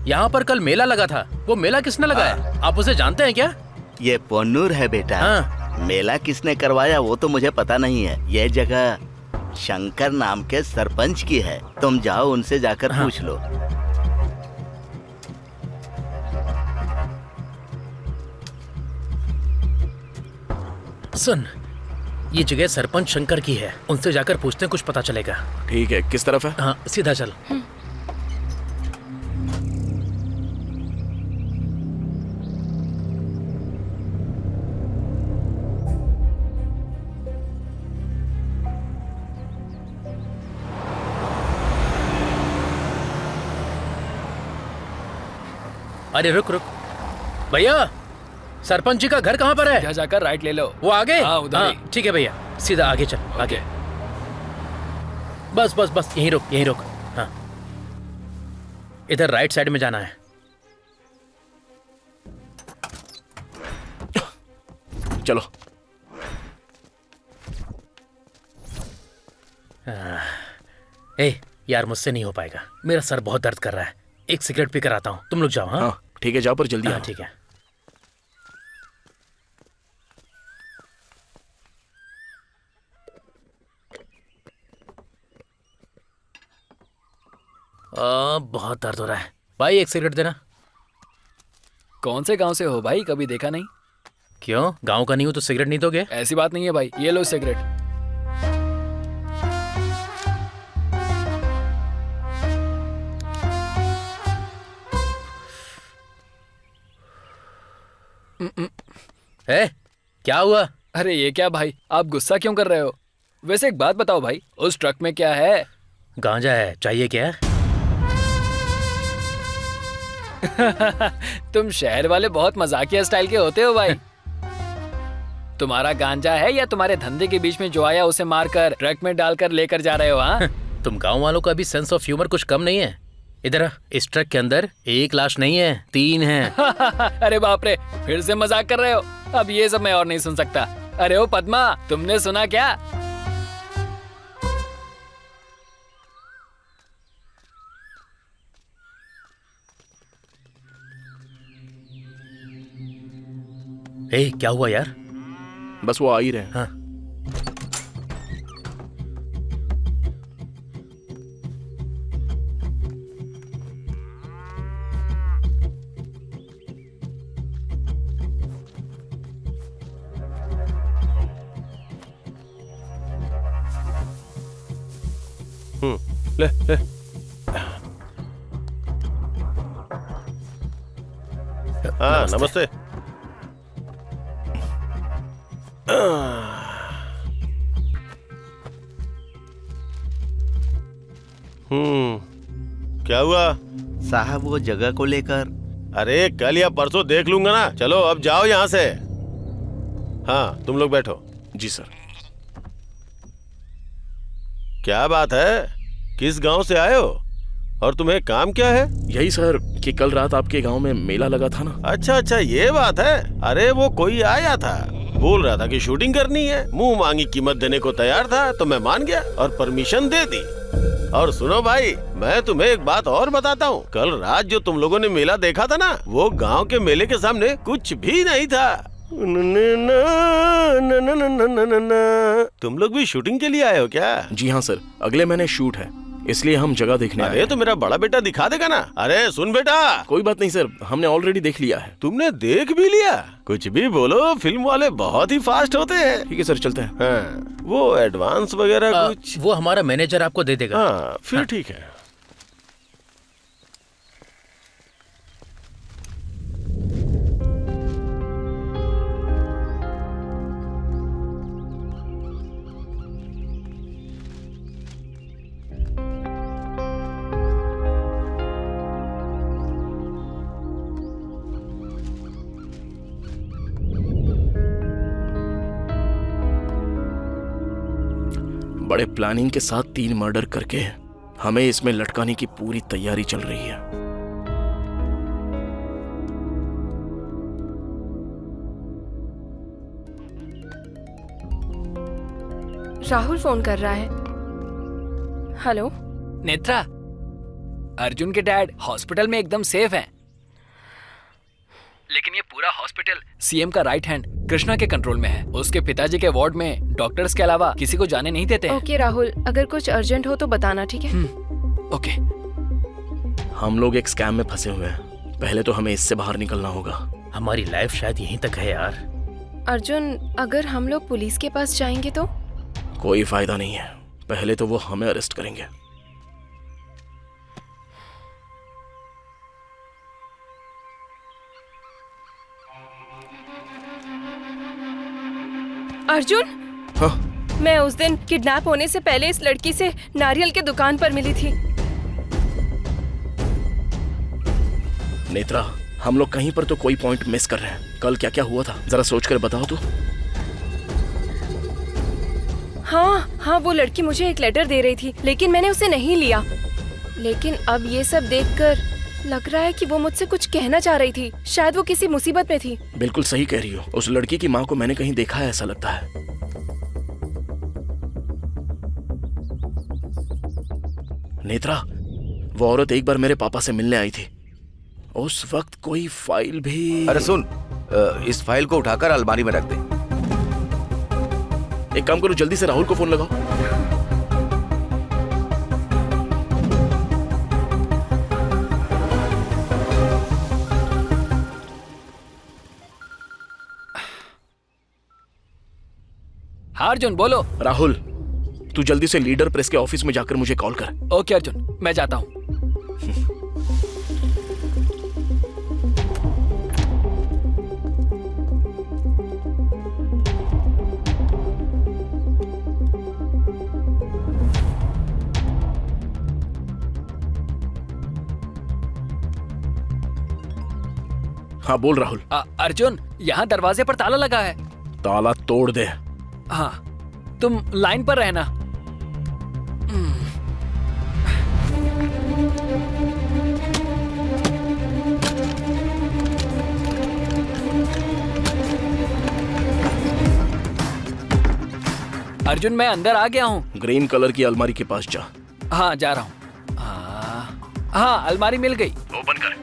यहाँ पर कल मेला लगा था, वो मेला किसने लगाया? आप उसे जानते हैं क्या? ये पोन्नूर है बेटा। मेला किसने करवाया वो तो मुझे पता नहीं है। ये जगह शंकर नाम के सरपंच की है। तुम जाओ उनसे जाकर पूछ लो। सुन, ये जगह सरपंच शंकर की है, उनसे जाकर पूछते हैं, कुछ पता चलेगा। ठीक है, किस तरफ है? हाँ, सीधा चल। अरे रुक रुक भैया, सरपंच जी का घर कहाँ पर है? यहाँ जाकर राइट ले लो। वो आगे? हाँ, उधर ही। ठीक है भैया, सीधा आगे चल। आगे बस बस बस, यहीं रुक, यहीं रुक। हाँ, इधर राइट साइड में जाना है। चलो। ए यार, मुझसे नहीं हो पाएगा, मेरा सर बहुत दर्द कर रहा है। एक सिगरेट पी कर आता हूँ, तुम लोग जाओ। हाँ ठीक है, जाओ पर जल्दी। हाँ ठीक है। बहुत दर्द हो रहा है भाई, एक सिगरेट देना। कौन से गांव से हो भाई? कभी देखा नहीं। क्यों, गांव का नहीं हो तो सिगरेट नहीं दोगे? ऐसी बात नहीं है भाई, ये लो सिगरेट। क्या हुआ? अरे ये क्या भाई, आप गुस्सा क्यों कर रहे हो? वैसे एक बात बताओ भाई, उस ट्रक में क्या है? गांजा है, चाहिए क्या? तुम शहर वाले बहुत मजाकिया स्टाइल के होते हो भाई। तुम्हारा गांजा है या तुम्हारे धंधे के बीच में जो आया उसे मारकर ट्रक में डालकर लेकर जा रहे हो? हाँ तुम गांव वालों का भी सेंस ऑफ ह्यूमर कुछ कम नहीं है। इधर इस ट्रक के अंदर एक लाश नहीं है, 3 हैं। अरे बाप रे, फिर से मजाक कर रहे हो? अब ये सब मैं और नहीं सुन सकता। अरे ओ पद्मा, तुमने सुना क्या? क्या हुआ यार? बस वो आ ही रहे हैं। हाँ। ले ले। हाँ नमस्ते। क्या हुआ साहब? वो जगह को लेकर। अरे कल या परसों देख लूंगा ना। चलो अब जाओ यहाँ से। हाँ तुम लोग बैठो। जी सर। क्या बात है, किस गांव से आए हो और तुम्हें काम क्या है? यही सर कि कल रात आपके गांव में मेला लगा था ना। अच्छा अच्छा, ये बात है। अरे वो कोई आया था, बोल रहा था कि शूटिंग करनी है, मुंह मांगी कीमत देने को तैयार था, तो मैं मान गया और परमिशन दे दी। और सुनो भाई, मैं तुम्हें एक बात और बताता हूँ। कल रात जो तुम लोगों ने मेला देखा था ना, वो गांव के मेले के सामने कुछ भी नहीं था। तुम लोग भी शूटिंग के लिए आए हो क्या? जी हाँ सर, अगले महीने शूट है, इसलिए हम जगह देखने आए। अरे तो मेरा बड़ा बेटा दिखा देगा ना। अरे सुन बेटा। कोई बात नहीं सर, हमने ऑलरेडी देख लिया है। तुमने देख भी लिया? कुछ भी बोलो, फिल्म वाले बहुत ही फास्ट होते हैं। ठीक है सर, चलते हैं। हाँ, वो एडवांस वगैरह कुछ? वो हमारा मैनेजर आपको दे देगा। हाँ फिर ठीक है। बड़े प्लानिंग के साथ 3 मर्डर करके हमें इसमें लटकाने की पूरी तैयारी चल रही है। राहुल फोन कर रहा है। हेलो नेत्रा, अर्जुन के डैड हॉस्पिटल में एकदम सेफ हैं। लेकिन ये पूरा हॉस्पिटल सीएम का राइट हैंड कृष्णा के कंट्रोल में है। उसके पिताजी के वार्ड में डॉक्टर्स के अलावा किसी को जाने नहीं देते। ओके राहुल, अगर कुछ अर्जेंट हो तो बताना, ठीक है? ओके। हम लोग एक स्कैम में फंसे हुए हैं, पहले तो हमें इससे बाहर निकलना होगा। हमारी लाइफ शायद यहीं तक है यार। अर्जुन, अगर हम लोग पुलिस के पास जाएंगे तो? कोई फायदा नहीं है, पहले तो वो हमें अरेस्ट करेंगे। अर्जुन, हाँ? मैं उस दिन किडनैप होने से पहले इस लड़की से नारियल के दुकान पर मिली थी। नेत्रा, हम लोग कहीं पर तो कोई पॉइंट मिस कर रहे हैं। कल क्या क्या हुआ था जरा सोच कर बताओ तो। हाँ, वो लड़की मुझे एक लेटर दे रही थी, लेकिन मैंने उसे नहीं लिया। लेकिन अब ये सब देखकर लग रहा है कि वो मुझसे कुछ कहना चाह रही थी। शायद वो किसी मुसीबत में थी। बिल्कुल सही कह रही हो, उस लड़की की माँ को मैंने कहीं देखा है ऐसा लगता है। नेत्रा, वो औरत एक बार मेरे पापा से मिलने आई थी। उस वक्त कोई फाइल भी। अरे सुन, इस फाइल को उठाकर अलमारी में रख दे। एक काम करो, जल्दी से राहुल को फोन लगाओ। हाँ अर्जुन, बोलो। राहुल, तू जल्दी से लीडर प्रेस के ऑफिस में जाकर मुझे कॉल कर। ओके अर्जुन, मैं जाता हूँ। हाँ बोल राहुल। अर्जुन, यहाँ दरवाजे पर ताला लगा है। ताला तोड़ दे। हाँ, तुम लाइन पर रहना। अर्जुन, मैं अंदर आ गया हूँ। ग्रीन कलर की अलमारी के पास जा। हाँ, जा रहा हूँ। हाँ, अलमारी मिल गई। ओपन कर।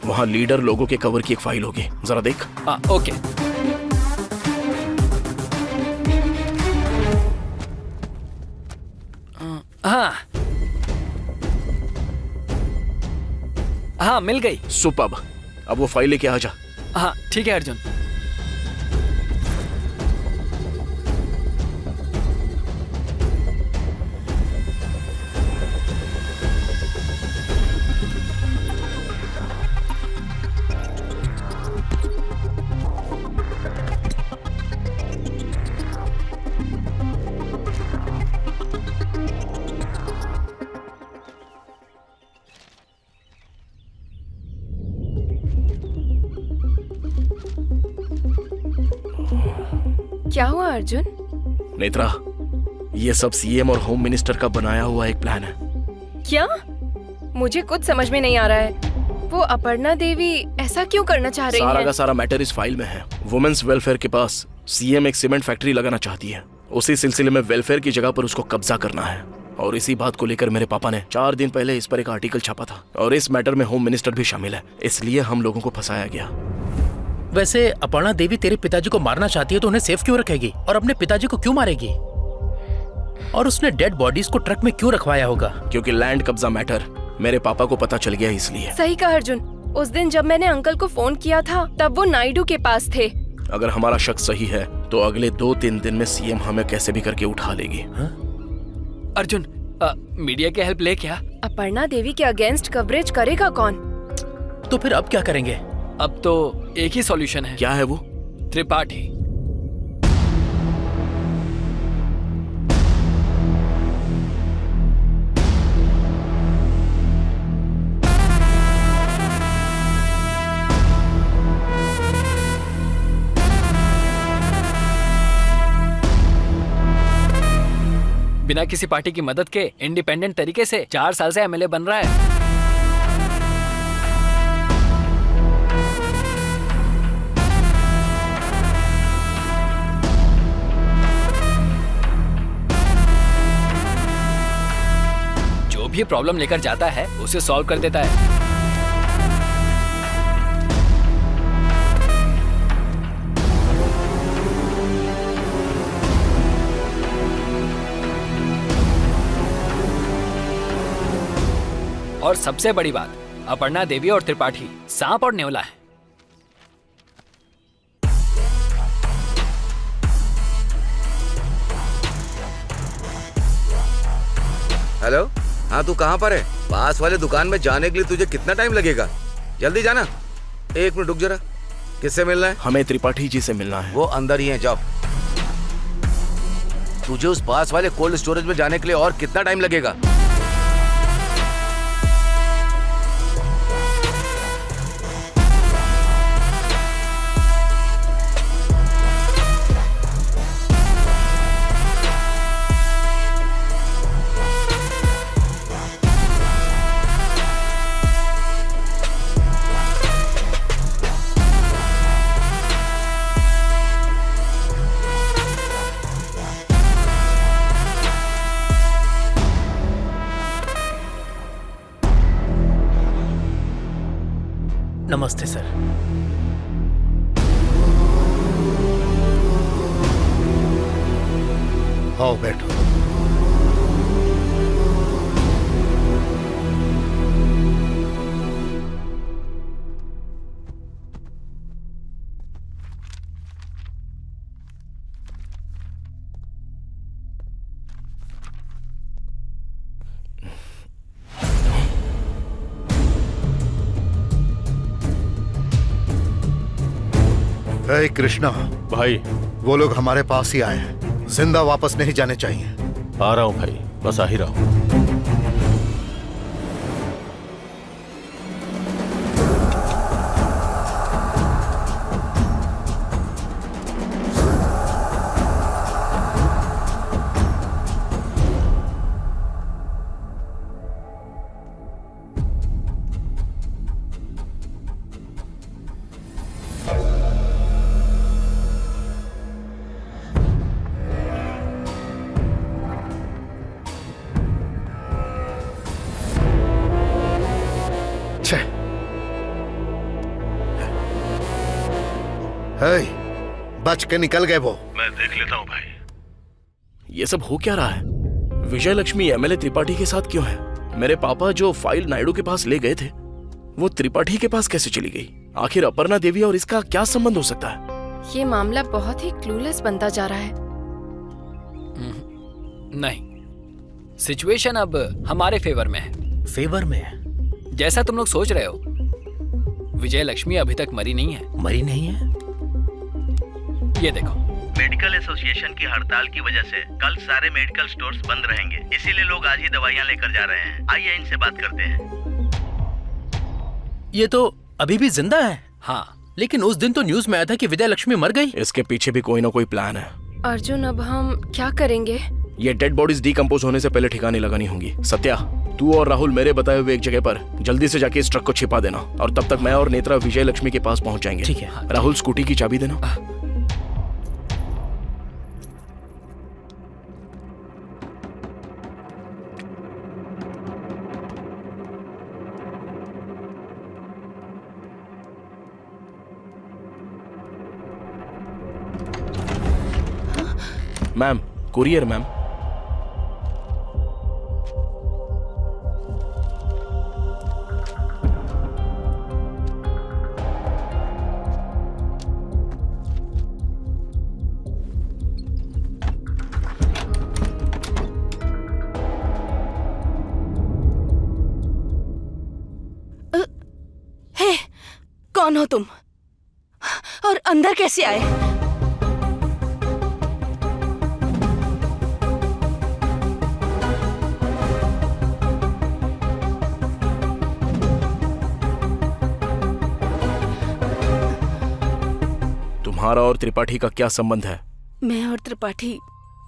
वहाँ लीडर लोगों के कवर की एक फाइल होगी, जरा देख। हाँ, ओके। हाँ, मिल गई। सुपर्ब। अब वो फाइल लेके आ जा। हाँ, ठीक है अर्जुन। क्या हुआ अर्जुन? नेत्रा, ये सब सीएम और होम मिनिस्टर का बनाया हुआ एक प्लान है। क्या? मुझे कुछ समझ में नहीं आ रहा है। वो अपर्णा देवी ऐसा क्यों करना चाह रही है? सारा का सारा मैटर इस फाइल में है। वुमेन्स वेलफेयर के पास सीएम एक सीमेंट फैक्ट्री लगाना चाहती है। उसी सिलसिले में वेलफेयर की जगह पर उसको कब्जा करना है। और इसी बात को लेकर मेरे पापा ने 4 दिन पहले इस पर एक आर्टिकल छापा था। और इस मैटर में होम मिनिस्टर भी शामिल है, इसलिए हम लोगों को फंसाया गया। वैसे अपर्णा देवी तेरे पिताजी को मारना चाहती है तो उन्हें सेफ क्यों रखेगी और अपने पिताजी को क्यों मारेगी? और उसने डेड बॉडीज को ट्रक में क्यों रखवाया होगा? क्योंकि लैंड कब्जा मैटर मेरे पापा को पता चल गया, इसलिए। सही कहा अर्जुन। उस दिन जब मैंने अंकल को फोन किया था तब वो नायडू के पास थे। अगर हमारा शक सही है तो अगले 2-3 दिन में सीएम हमें कैसे भी करके उठा लेगी। अर्जुन, मीडिया की हेल्प ले क्या? अपर्णा देवी के अगेंस्ट कवरेज करेगा कौन? तो फिर अब क्या करेंगे? अब तो एक ही सॉल्यूशन है। क्या है वो? त्रिपाठी। बिना किसी पार्टी की मदद के इंडिपेंडेंट तरीके से 4 साल से एमएलए बन रहा है। भी प्रॉब्लम लेकर जाता है उसे सॉल्व कर देता है। और सबसे बड़ी बात, अपर्णा देवी और त्रिपाठी सांप और नेवला है। हेलो, हाँ तू कहाँ पर है? पास वाले दुकान में जाने के लिए तुझे कितना टाइम लगेगा? जल्दी जाना। 1 मिनट रुक जरा। किससे मिलना है? हमें त्रिपाठी जी से मिलना है। वो अंदर ही है, जाओ। तुझे उस पास वाले कोल्ड स्टोरेज में जाने के लिए और कितना टाइम लगेगा? नमस्ते सर। आओ बैठो। हे कृष्णा भाई, वो लोग हमारे पास ही आए हैं, जिंदा वापस नहीं जाने चाहिए। आ रहा हूँ भाई, बस आ ही रहा हूँ। बच के निकल गए वो। मैं देख लेता हूँ भाई। ये सब हो क्या रहा है? विजय लक्ष्मी एमएलए त्रिपाठी के साथ क्यों है? मेरे पापा जो फाइल नायडू के पास ले गए थे वो त्रिपाठी के पास कैसे चली गई? आखिर अपर्णा देवी और इसका क्या संबंध हो सकता है? ये मामला बहुत ही क्लूलेस बनता जा रहा है। नहीं, सिचुएशन अब हमारे फेवर में है। फेवर में है? जैसा तुम लोग सोच रहे हो, विजय लक्ष्मी अभी तक मरी नहीं है। मरी नहीं है? ये देखो, मेडिकल एसोसिएशन की हड़ताल की वजह से कल सारे मेडिकल स्टोर्स बंद रहेंगे, इसीलिए लोग आज ही दवाइयाँ लेकर जा रहे हैं। आइए इनसे बात करते हैं। ये तो अभी भी जिंदा है। हाँ, लेकिन उस दिन तो न्यूज में आया था कि विजय लक्ष्मी मर गई। इसके पीछे भी कोई ना कोई प्लान है। अर्जुन, अब हम क्या करेंगे? ये डेड बॉडीज डिकम्पोज होने से पहले ठिकाने लगानी होंगी। सत्या, तू और राहुल मेरे बताए हुए एक जगह पर जल्दी से जाके इस ट्रक को छिपा देना, और तब तक मैं और नेत्रा विजय लक्ष्मी के पास पहुंच जाएंगे। ठीक है। राहुल, स्कूटी की चाबी देना। Ma'am, courier ma'am. हे, कौन हो तुम? और अंदर कैसे आए? तुम्हारा और त्रिपाठी का क्या संबंध है? मैं और त्रिपाठी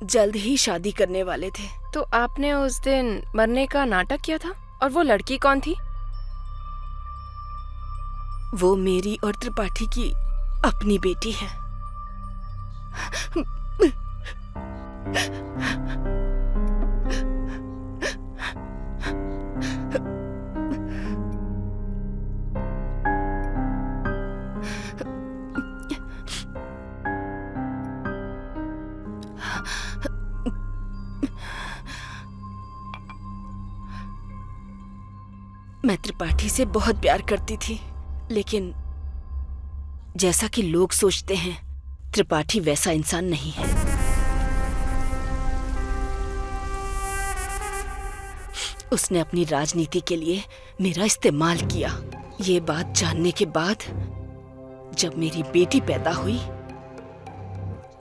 जल्द ही शादी करने वाले थे। तो आपने उस दिन मरने का नाटक किया था? और वो लड़की कौन थी? वो मेरी और त्रिपाठी की अपनी बेटी है। मैं त्रिपाठी से बहुत प्यार करती थी, लेकिन जैसा कि लोग सोचते हैं, त्रिपाठी वैसा इंसान नहीं है। उसने अपनी राजनीति के लिए मेरा इस्तेमाल किया। ये बात जानने के बाद जब मेरी बेटी पैदा हुई,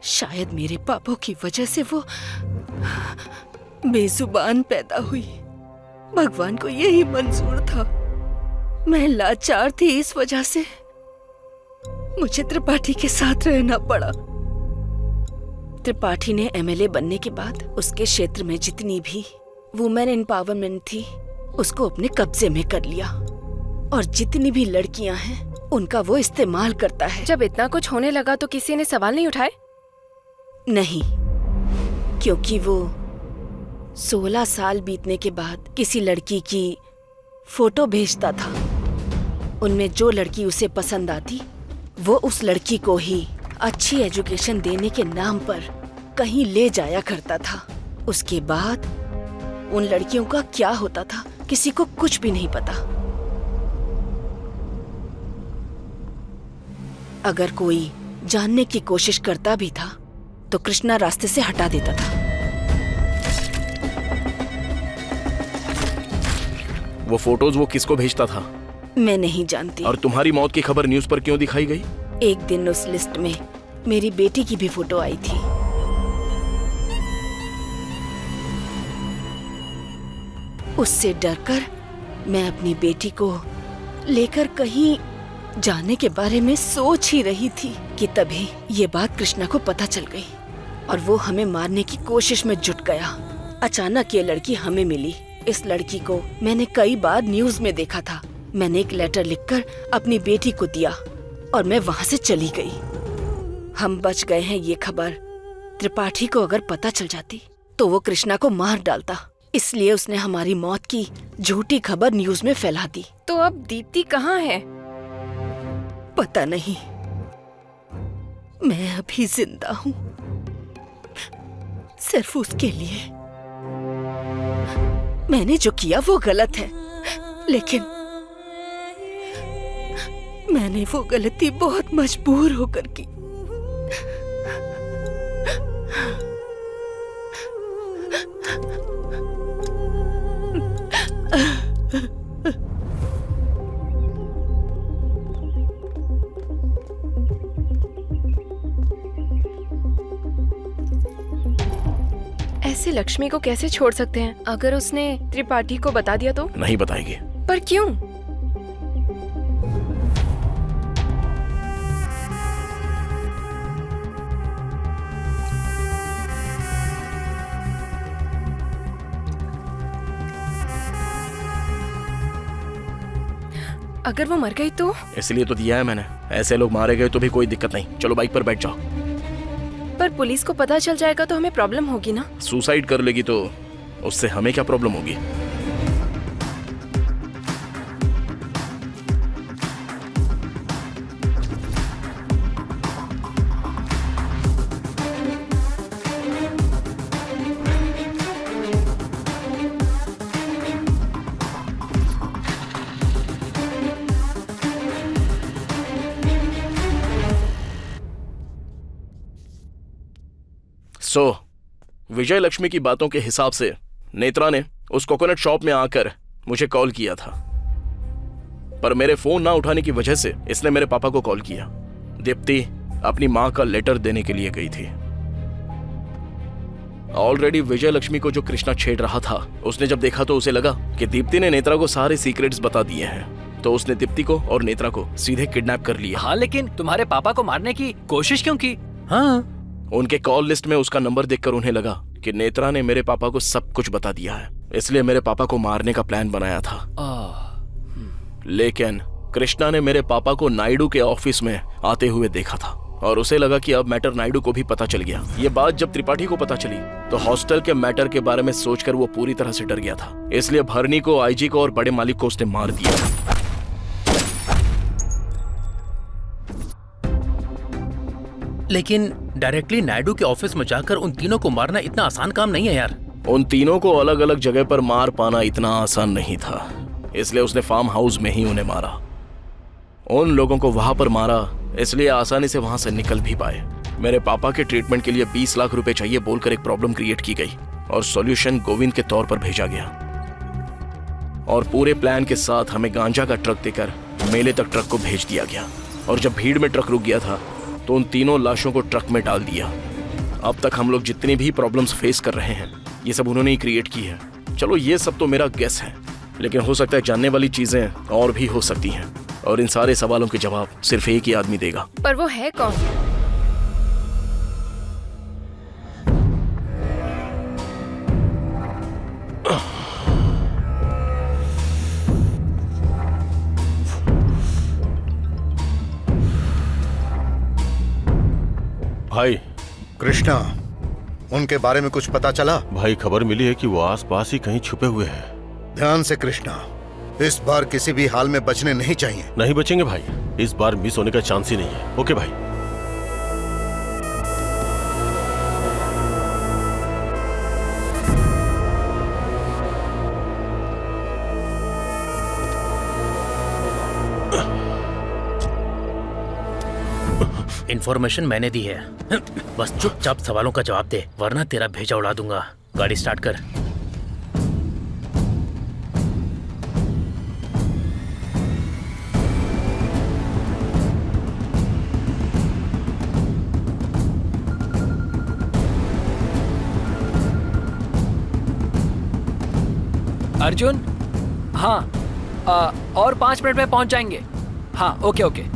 शायद मेरे पापों की वजह से वो बेजुबान पैदा हुई। भगवान को यही मंजूर था। मैं लाचार थी, इस वजह से मुझे त्रिपाठी के साथ रहना पड़ा। त्रिपाठी ने एमएलए बनने के बाद उसके क्षेत्र में जितनी भी वुमेन एम्पावरमेंट थी, उसको अपने कब्जे में कर लिया, और जितनी भी लड़कियां हैं उनका वो इस्तेमाल करता है। जब इतना कुछ होने लगा तो किसी ने सवाल नहीं उठाए? नहीं, क्योंकि वो 16 साल बीतने के बाद किसी लड़की की फोटो भेजता था। उनमें जो लड़की उसे पसंद आती, वो उस लड़की को ही अच्छी एजुकेशन देने के नाम पर कहीं ले जाया करता था। उसके बाद उन लड़कियों का क्या होता था, किसी को कुछ भी नहीं पता। अगर कोई जानने की कोशिश करता भी था तो कृष्णा रास्ते से हटा देता था। वो फोटोज वो किसको भेजता था? मैं नहीं जानती। और तुम्हारी मौत की खबर न्यूज़ पर क्यों दिखाई गई? एक दिन उस लिस्ट में मेरी बेटी की भी फोटो आई थी। उससे डरकर मैं अपनी बेटी को लेकर कहीं जाने के बारे में सोच ही रही थी कि तभी ये बात कृष्णा को पता चल गई और वो हमें मारने की कोशिश में जुट गया। अचानक ये लड़की हमें मिली। इस लड़की को मैंने कई बार न्यूज़ में देखा था। मैंने एक लेटर लिखकर अपनी बेटी को दिया और मैं वहां से चली गई। हम बच गए हैं ये खबर त्रिपाठी को अगर पता चल जाती तो वो कृष्णा को मार डालता। इसलिए उसने हमारी मौत की झूठी खबर न्यूज़ में फैला दी। तो अब दीप्ति कहाँ है? पता नहीं। मैं अभी जिंदा हूँ सिर्फ उसके लिए। मैंने जो किया वो गलत है, लेकिन मैंने वो गलती बहुत मजबूर होकर की। ऐसे लक्ष्मी को कैसे छोड़ सकते हैं? अगर उसने त्रिपाठी को बता दिया तो? नहीं बताएगी। पर क्यों? अगर वो मर गई तो? इसलिए तो दिया है मैंने। ऐसे लोग मारे गए तो भी कोई दिक्कत नहीं। चलो बाइक पर बैठ जाओ। पर पुलिस को पता चल जाएगा तो हमें प्रॉब्लम होगी ना? सुसाइड कर लेगी तो उससे हमें क्या प्रॉब्लम होगी? विजय लक्ष्मी की बातों के हिसाब से नेत्रा ने उस कोकोनट शॉप में आकर मुझे कॉल किया था, पर मेरे फोन ना उठाने की वजह से इसने मेरे पापा को कॉल किया। दीप्ति अपनी मां का लेटर देने के लिए गई थी। ऑलरेडी विजय लक्ष्मी को जो कृष्णा छेड़ रहा था, उसने जब देखा तो उसे लगा कि दीप्ति ने नेत्रा को सारे सीक्रेट्स बता दिए हैं, तो उसने दीप्ति को और नेत्रा को सीधे किडनैप कर लिया। हाँ, लेकिन तुम्हारे पापा को मारने की कोशिश क्यों की? हाँ, उनके कॉल लिस्ट में उसका नंबर देखकर उन्हें लगा कि नेत्रा ने मेरे पापा को सब कुछ बता दिया है, इसलिए मेरे पापा को मारने का प्लान बनाया था। लेकिन कृष्णा ने मेरे पापा को नायडू के ऑफिस में आते हुए देखा था और उसे लगा कि अब मैटर नायडू को भी पता चल गया। ये बात जब त्रिपाठी को पता चली तो हॉस्टल के मैटर के बारे में सोचकर वो पूरी तरह से डर गया था, इसलिए भरनी को, आईजी को और बड़े मालिक को उसने मार दिया। लेकिन डायरेक्टली नायडू के ऑफिस में जाकर उन तीनों को मारना इतना आसान काम नहीं है यार। उन तीनों को अलग अलग जगह पर मार पाना इतना आसान नहीं था, इसलिए उसने फार्म हाउस में ही उन्हें मारा। उन लोगों को वहां पर मारा इसलिए आसानी से वहां से निकल भी पाए। मेरे पापा के ट्रीटमेंट के लिए 20 लाख रुपए चाहिए बोलकर एक प्रॉब्लम क्रिएट की गई और सॉल्यूशन गोविंद के तौर पर भेजा गया। और पूरे प्लान के साथ हमें गांजा का ट्रक देकर मेले तक ट्रक को भेज दिया गया। और जब भीड़ में ट्रक रुक गया था तो उन तीनों लाशों को ट्रक में डाल दिया। अब तक हम लोग जितनी भी प्रॉब्लम्स फेस कर रहे हैं ये सब उन्होंने ही क्रिएट की है। चलो ये सब तो मेरा गेस है, लेकिन हो सकता है जानने वाली चीजें और भी हो सकती हैं और इन सारे सवालों के जवाब सिर्फ एक ही आदमी देगा। पर वो है कौन? भाई कृष्णा, उनके बारे में कुछ पता चला? भाई खबर मिली है कि वो आसपास ही कहीं छुपे हुए हैं। ध्यान से कृष्णा, इस बार किसी भी हाल में बचने नहीं चाहिए। नहीं बचेंगे भाई, इस बार मिस होने का चांस ही नहीं है। ओके भाई। इन्फॉर्मेशन मैंने दी है, बस चुपचाप सवालों का जवाब दे वरना तेरा भेजा उड़ा दूंगा। गाड़ी स्टार्ट कर। अर्जुन, हाँ और 5 मिनट में पहुंच जाएंगे। हाँ ओके ओके।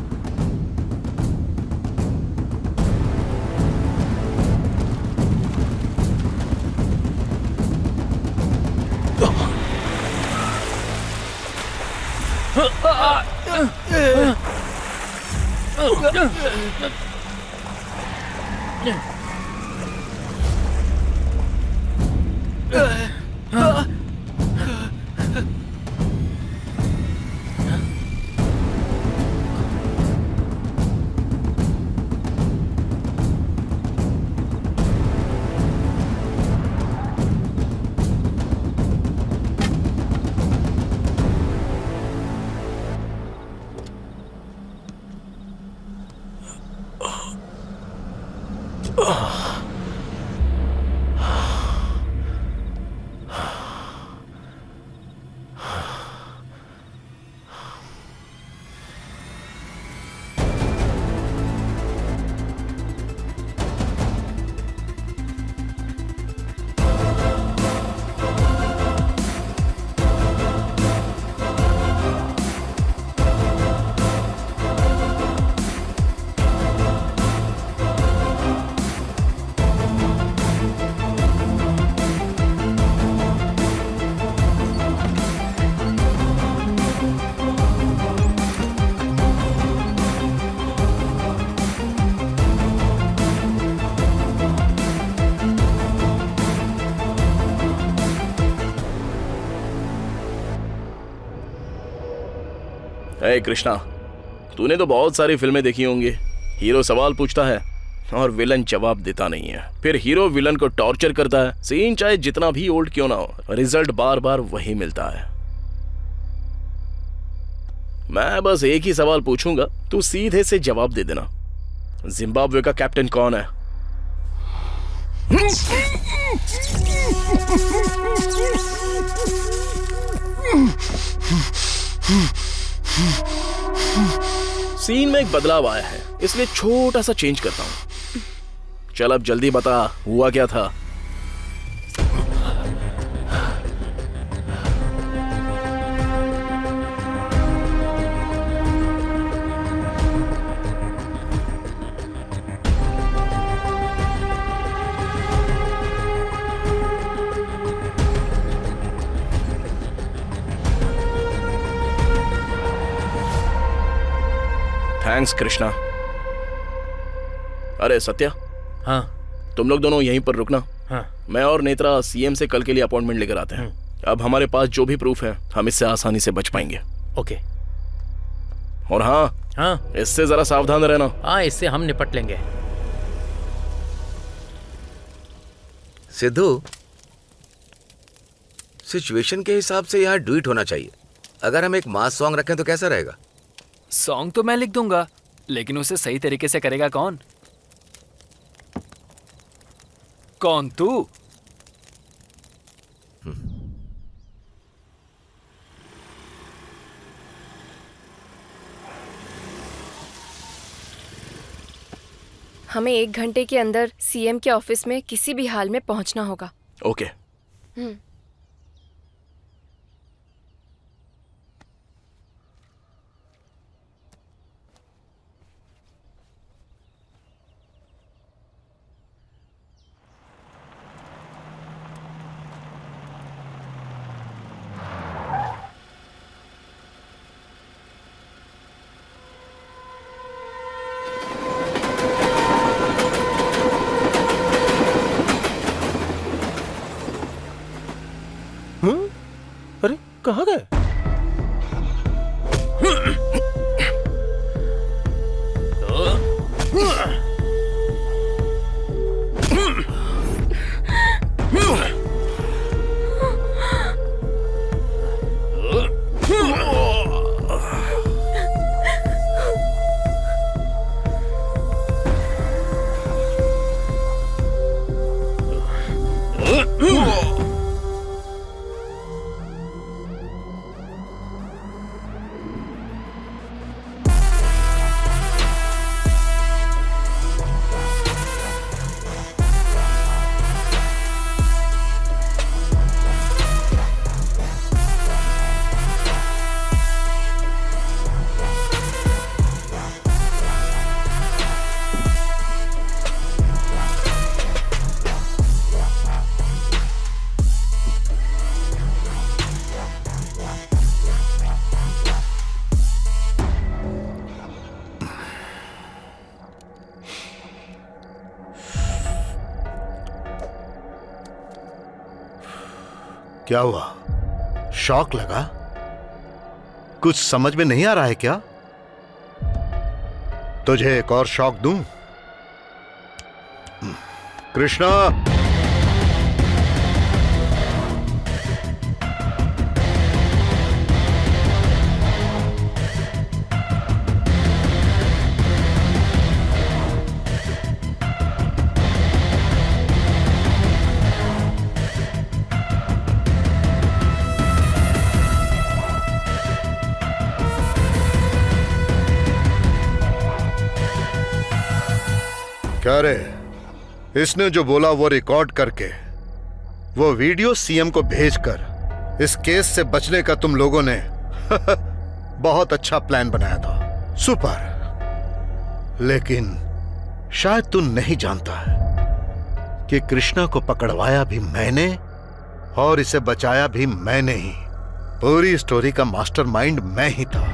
हे कृष्णा, तूने तो बहुत सारी फिल्में देखी होंगी। हीरो सवाल पूछता है और विलन जवाब देता नहीं है, फिर हीरो विलन को टॉर्चर करता है। सीन चाहे जितना भी ओल्ड क्यों ना हो, रिजल्ट बार बार वही मिलता है। मैं बस एक ही सवाल पूछूंगा, तू सीधे से जवाब दे देना। जिम्बाब्वे का कैप्टन कौन है? सीन में एक बदलाव आया है, इसलिए छोटा सा चेंज करता हूं। चल अब जल्दी बता, हुआ क्या था? थैंक्स कृष्णा। अरे सत्या। हाँ। तुम लोग दोनों यहीं पर रुकना। हाँ। मैं और नेत्रा सीएम से कल के लिए अपॉइंटमेंट लेकर आते हैं। अब हमारे पास जो भी प्रूफ है हम इससे आसानी से बच पाएंगे। ओके। और हाँ, इससे जरा सावधान रहना। हाँ, इससे हम निपट लेंगे। सिद्धू, सिचुएशन के हिसाब से यहाँ डुइट होना चाहिए। अगर हम एक मास सॉन्ग रखें तो कैसा रहेगा? सॉन्ग तो मैं लिख दूंगा, लेकिन उसे सही तरीके से करेगा कौन? कौन, तू? हमें 1 घंटे के अंदर सीएम के ऑफिस में किसी भी हाल में पहुंचना होगा। ओके। अरे कहाँ गए? क्या हुआ? शॉक लगा? कुछ समझ में नहीं आ रहा है क्या? तुझे एक और शॉक दूं? कृष्णा, क्या रे? इसने जो बोला वो रिकॉर्ड करके वो वीडियो सीएम को भेजकर इस केस से बचने का तुम लोगों ने बहुत अच्छा प्लान बनाया था। सुपर। लेकिन शायद तू नहीं जानता है कि कृष्णा को पकड़वाया भी मैंने और इसे बचाया भी मैंने ही। पूरी स्टोरी का मास्टरमाइंड मैं ही था।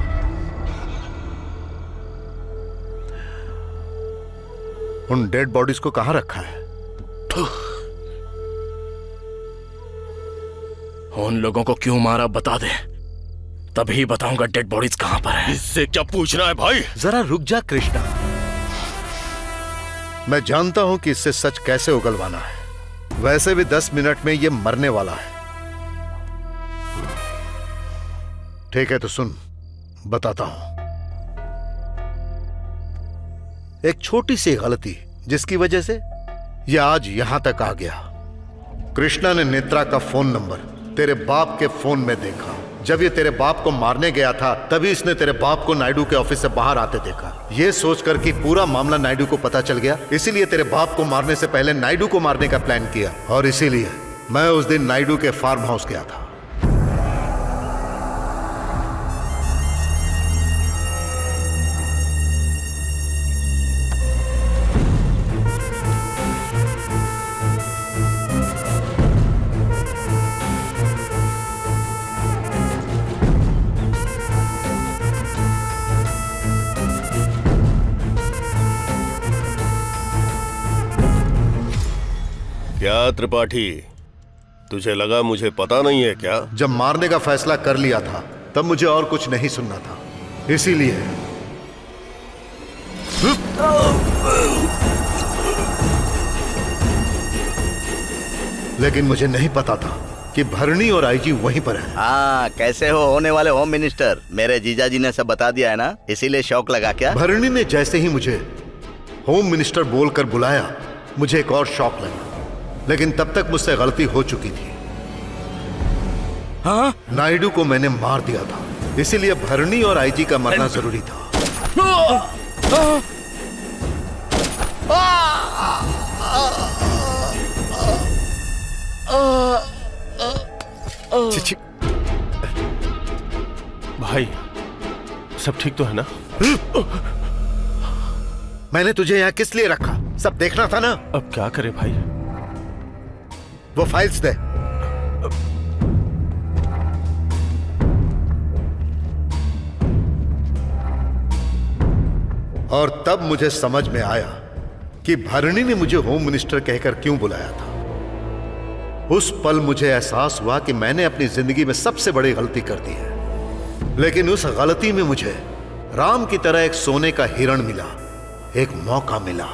उन डेड बॉडीज को कहां रखा है? उन लोगों को क्यों मारा बता दे, तभी बताऊंगा डेड बॉडीज कहां पर है। इससे क्या पूछना है भाई? जरा रुक जा कृष्णा, मैं जानता हूं कि इससे सच कैसे उगलवाना है। वैसे भी 10 मिनट में ये मरने वाला है। ठीक है तो सुन, बताता हूं। एक छोटी सी गलती जिसकी वजह से यह आज यहां तक आ गया। कृष्णा ने नेत्रा का फोन नंबर तेरे बाप के फोन में देखा। जब ये तेरे बाप को मारने गया था तभी इसने तेरे बाप को नायडू के ऑफिस से बाहर आते देखा। ये सोचकर कि पूरा मामला नायडू को पता चल गया, इसीलिए तेरे बाप को मारने से पहले नायडू को मारने का प्लान किया। और इसीलिए मैं उस दिन नायडू के फार्म हाउस गया था। क्या त्रिपाठी, तुझे लगा मुझे पता नहीं है क्या? जब मारने का फैसला कर लिया था तब मुझे और कुछ नहीं सुनना था, इसीलिए लेकिन मुझे नहीं पता था कि भरणी और आईजी वहीं पर है। हाँ, कैसे हो होने वाले होम मिनिस्टर? मेरे जीजा जी ने सब बता दिया है ना, इसीलिए शौक लगा क्या? भरणी ने जैसे ही मुझे होम मिनिस्टर बोलकर बुलाया, मुझे एक और शौक लगा, लेकिन तब तक मुझसे गलती हो चुकी थी। हाँ? नायडू को मैंने मार दिया था, इसीलिए भरणी और आईजी का मरना जरूरी था। भाई सब ठीक तो है ना? मैंने तुझे यहाँ किस लिए रखा? सब देखना था ना। अब क्या करे भाई? वो फाइल्स दे। और तब मुझे समझ में आया कि भरणी ने मुझे होम मिनिस्टर कहकर क्यों बुलाया था। उस पल मुझे एहसास हुआ कि मैंने अपनी जिंदगी में सबसे बड़ी गलती कर दी है, लेकिन उस गलती में मुझे राम की तरह एक सोने का हिरण मिला, एक मौका मिला,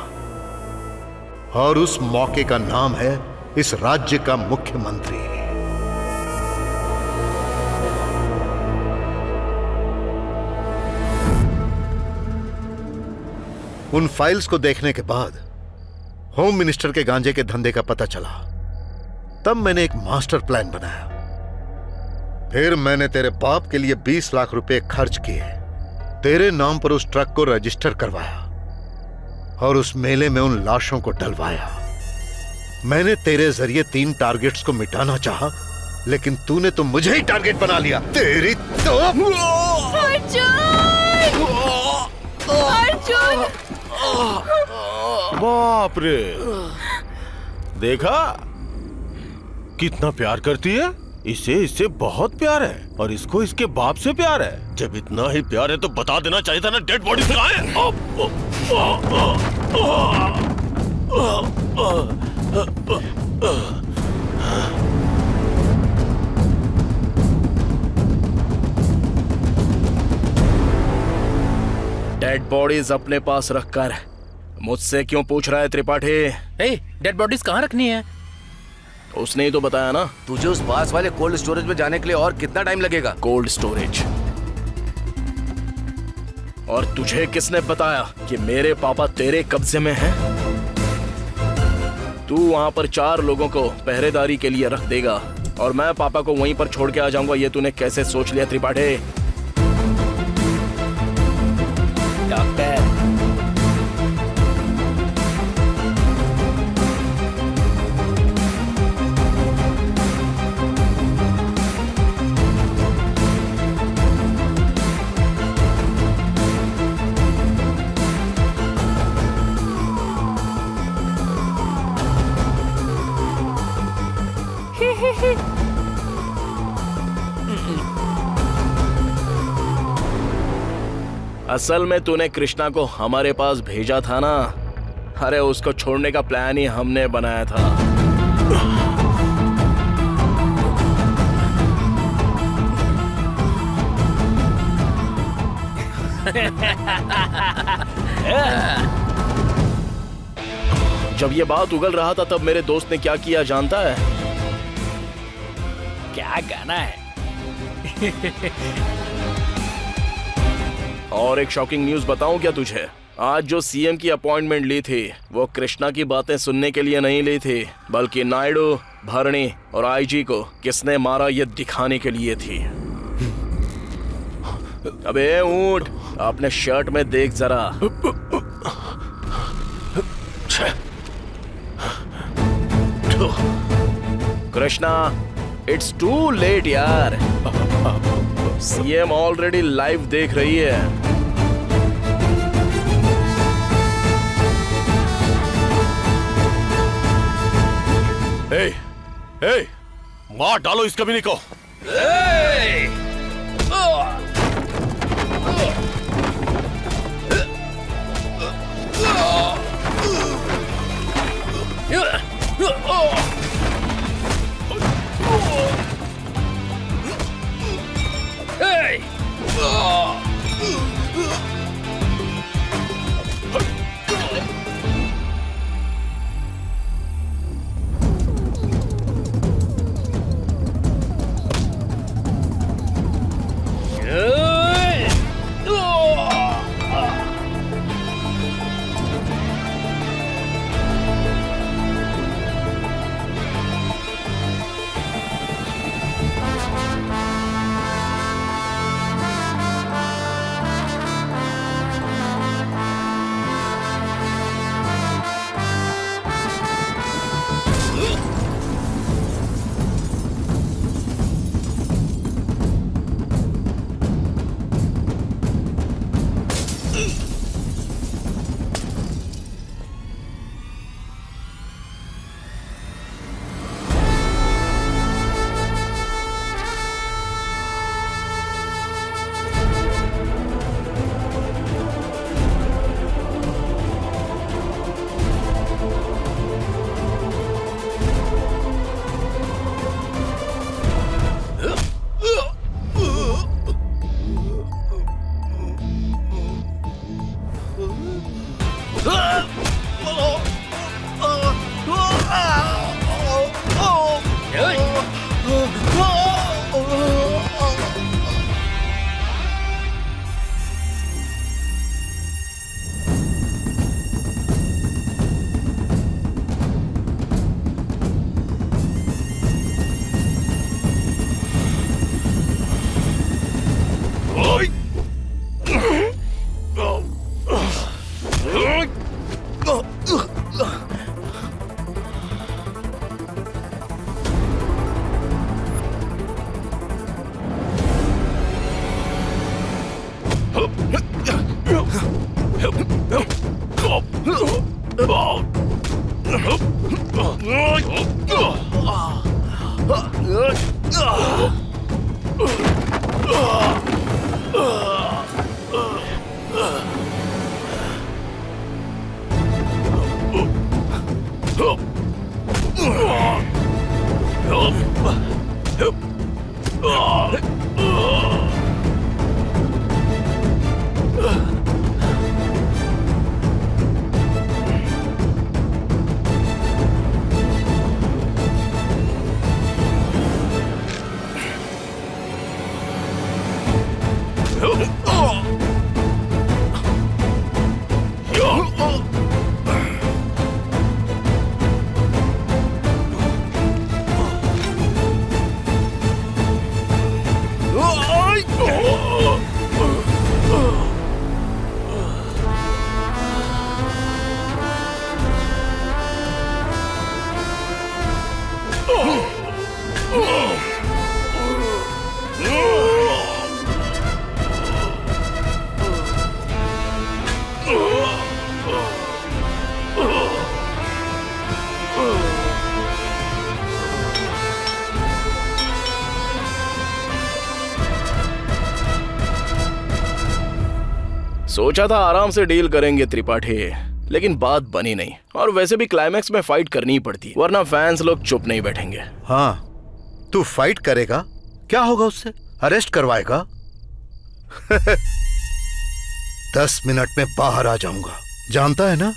और उस मौके का नाम है इस राज्य का मुख्यमंत्री। उन फाइल्स को देखने के बाद होम मिनिस्टर के गांजे के धंधे का पता चला। तब मैंने एक मास्टर प्लान बनाया। फिर मैंने तेरे बाप के लिए 20 लाख रुपए खर्च किए, तेरे नाम पर उस ट्रक को रजिस्टर करवाया और उस मेले में उन लाशों को डलवाया। मैंने तेरे जरिए 3 टारगेट्स को मिटाना चाहा, लेकिन तूने तो मुझे ही टारगेट बना लिया। तेरी तो अर्जुन! बाप रे, देखा कितना प्यार करती है। इससे बहुत प्यार है, और इसको इसके बाप से प्यार है। जब इतना ही प्यार है तो बता देना चाहिए था ना डेड बॉडी से कहाँ है। डेड बॉडीज अपने पास रखकर मुझसे क्यों पूछ रहा है त्रिपाठी? डेड बॉडीज कहाँ रखनी है? उसने ही तो बताया ना। तुझे उस पास वाले कोल्ड स्टोरेज में जाने के लिए और कितना टाइम लगेगा? Cold storage? और तुझे किसने बताया कि मेरे पापा तेरे कब्जे में हैं? तू वहां पर 4 लोगों को पहरेदारी के लिए रख देगा और मैं पापा को वहीं पर छोड़ के आ जाऊंगा। ये तूने कैसे सोच लिया त्रिपाठी? डॉक्टर, असल में तूने कृष्णा को हमारे पास भेजा था ना। अरे उसको छोड़ने का प्लान ही हमने बनाया था। जब ये बात उगल रहा था तब मेरे दोस्त ने क्या किया जानता है? क्या गाना है? और एक शॉकिंग न्यूज बताऊं क्या तुझे? आज जो सीएम की अपॉइंटमेंट ली थी वो कृष्णा की बातें सुनने के लिए नहीं ली थी, बल्कि नायडू, भरणी और आईजी को किसने मारा ये दिखाने के लिए थी। अबे ऊंट, अपने शर्ट में देख जरा। कृष्णा, इट्स टू लेट यार। सीएम ऑलरेडी लाइव देख रही है। मार डालो इस कमीने को। सोचा था आराम से डील करेंगे त्रिपाठी, लेकिन बात बनी नहीं। और वैसे भी क्लाइमैक्स में फाइट करनी ही पड़ती है, वरना फैंस लोग चुप नहीं बैठेंगे। हाँ, तू फाइट करेगा, क्या होगा उससे? अरेस्ट करवाएगा? 10 मिनट में बाहर आ जाऊंगा, जानता है ना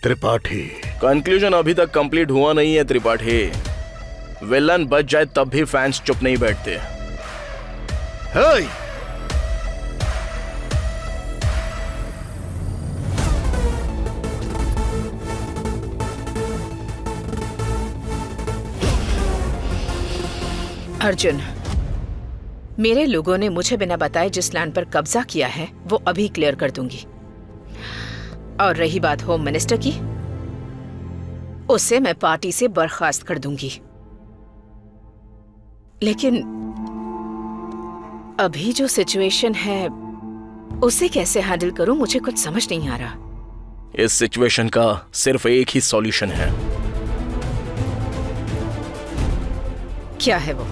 त्रिपाठी। कंक्लूजन अभी तक कंप्लीट हुआ नहीं है त्रिपाठी। विलन बच जाए तब भी फैंस चुप नहीं बैठते। हे! अर्जुन, मेरे लोगों ने मुझे बिना बताए जिस लैंड पर कब्जा किया है वो अभी क्लियर कर दूंगी। और रही बात होम मिनिस्टर की, उसे मैं पार्टी से बर्खास्त कर दूंगी। लेकिन अभी जो सिचुएशन है उसे कैसे हैंडल करूं, मुझे कुछ समझ नहीं आ रहा। इस सिचुएशन का सिर्फ एक ही सॉल्यूशन है। क्या है वो?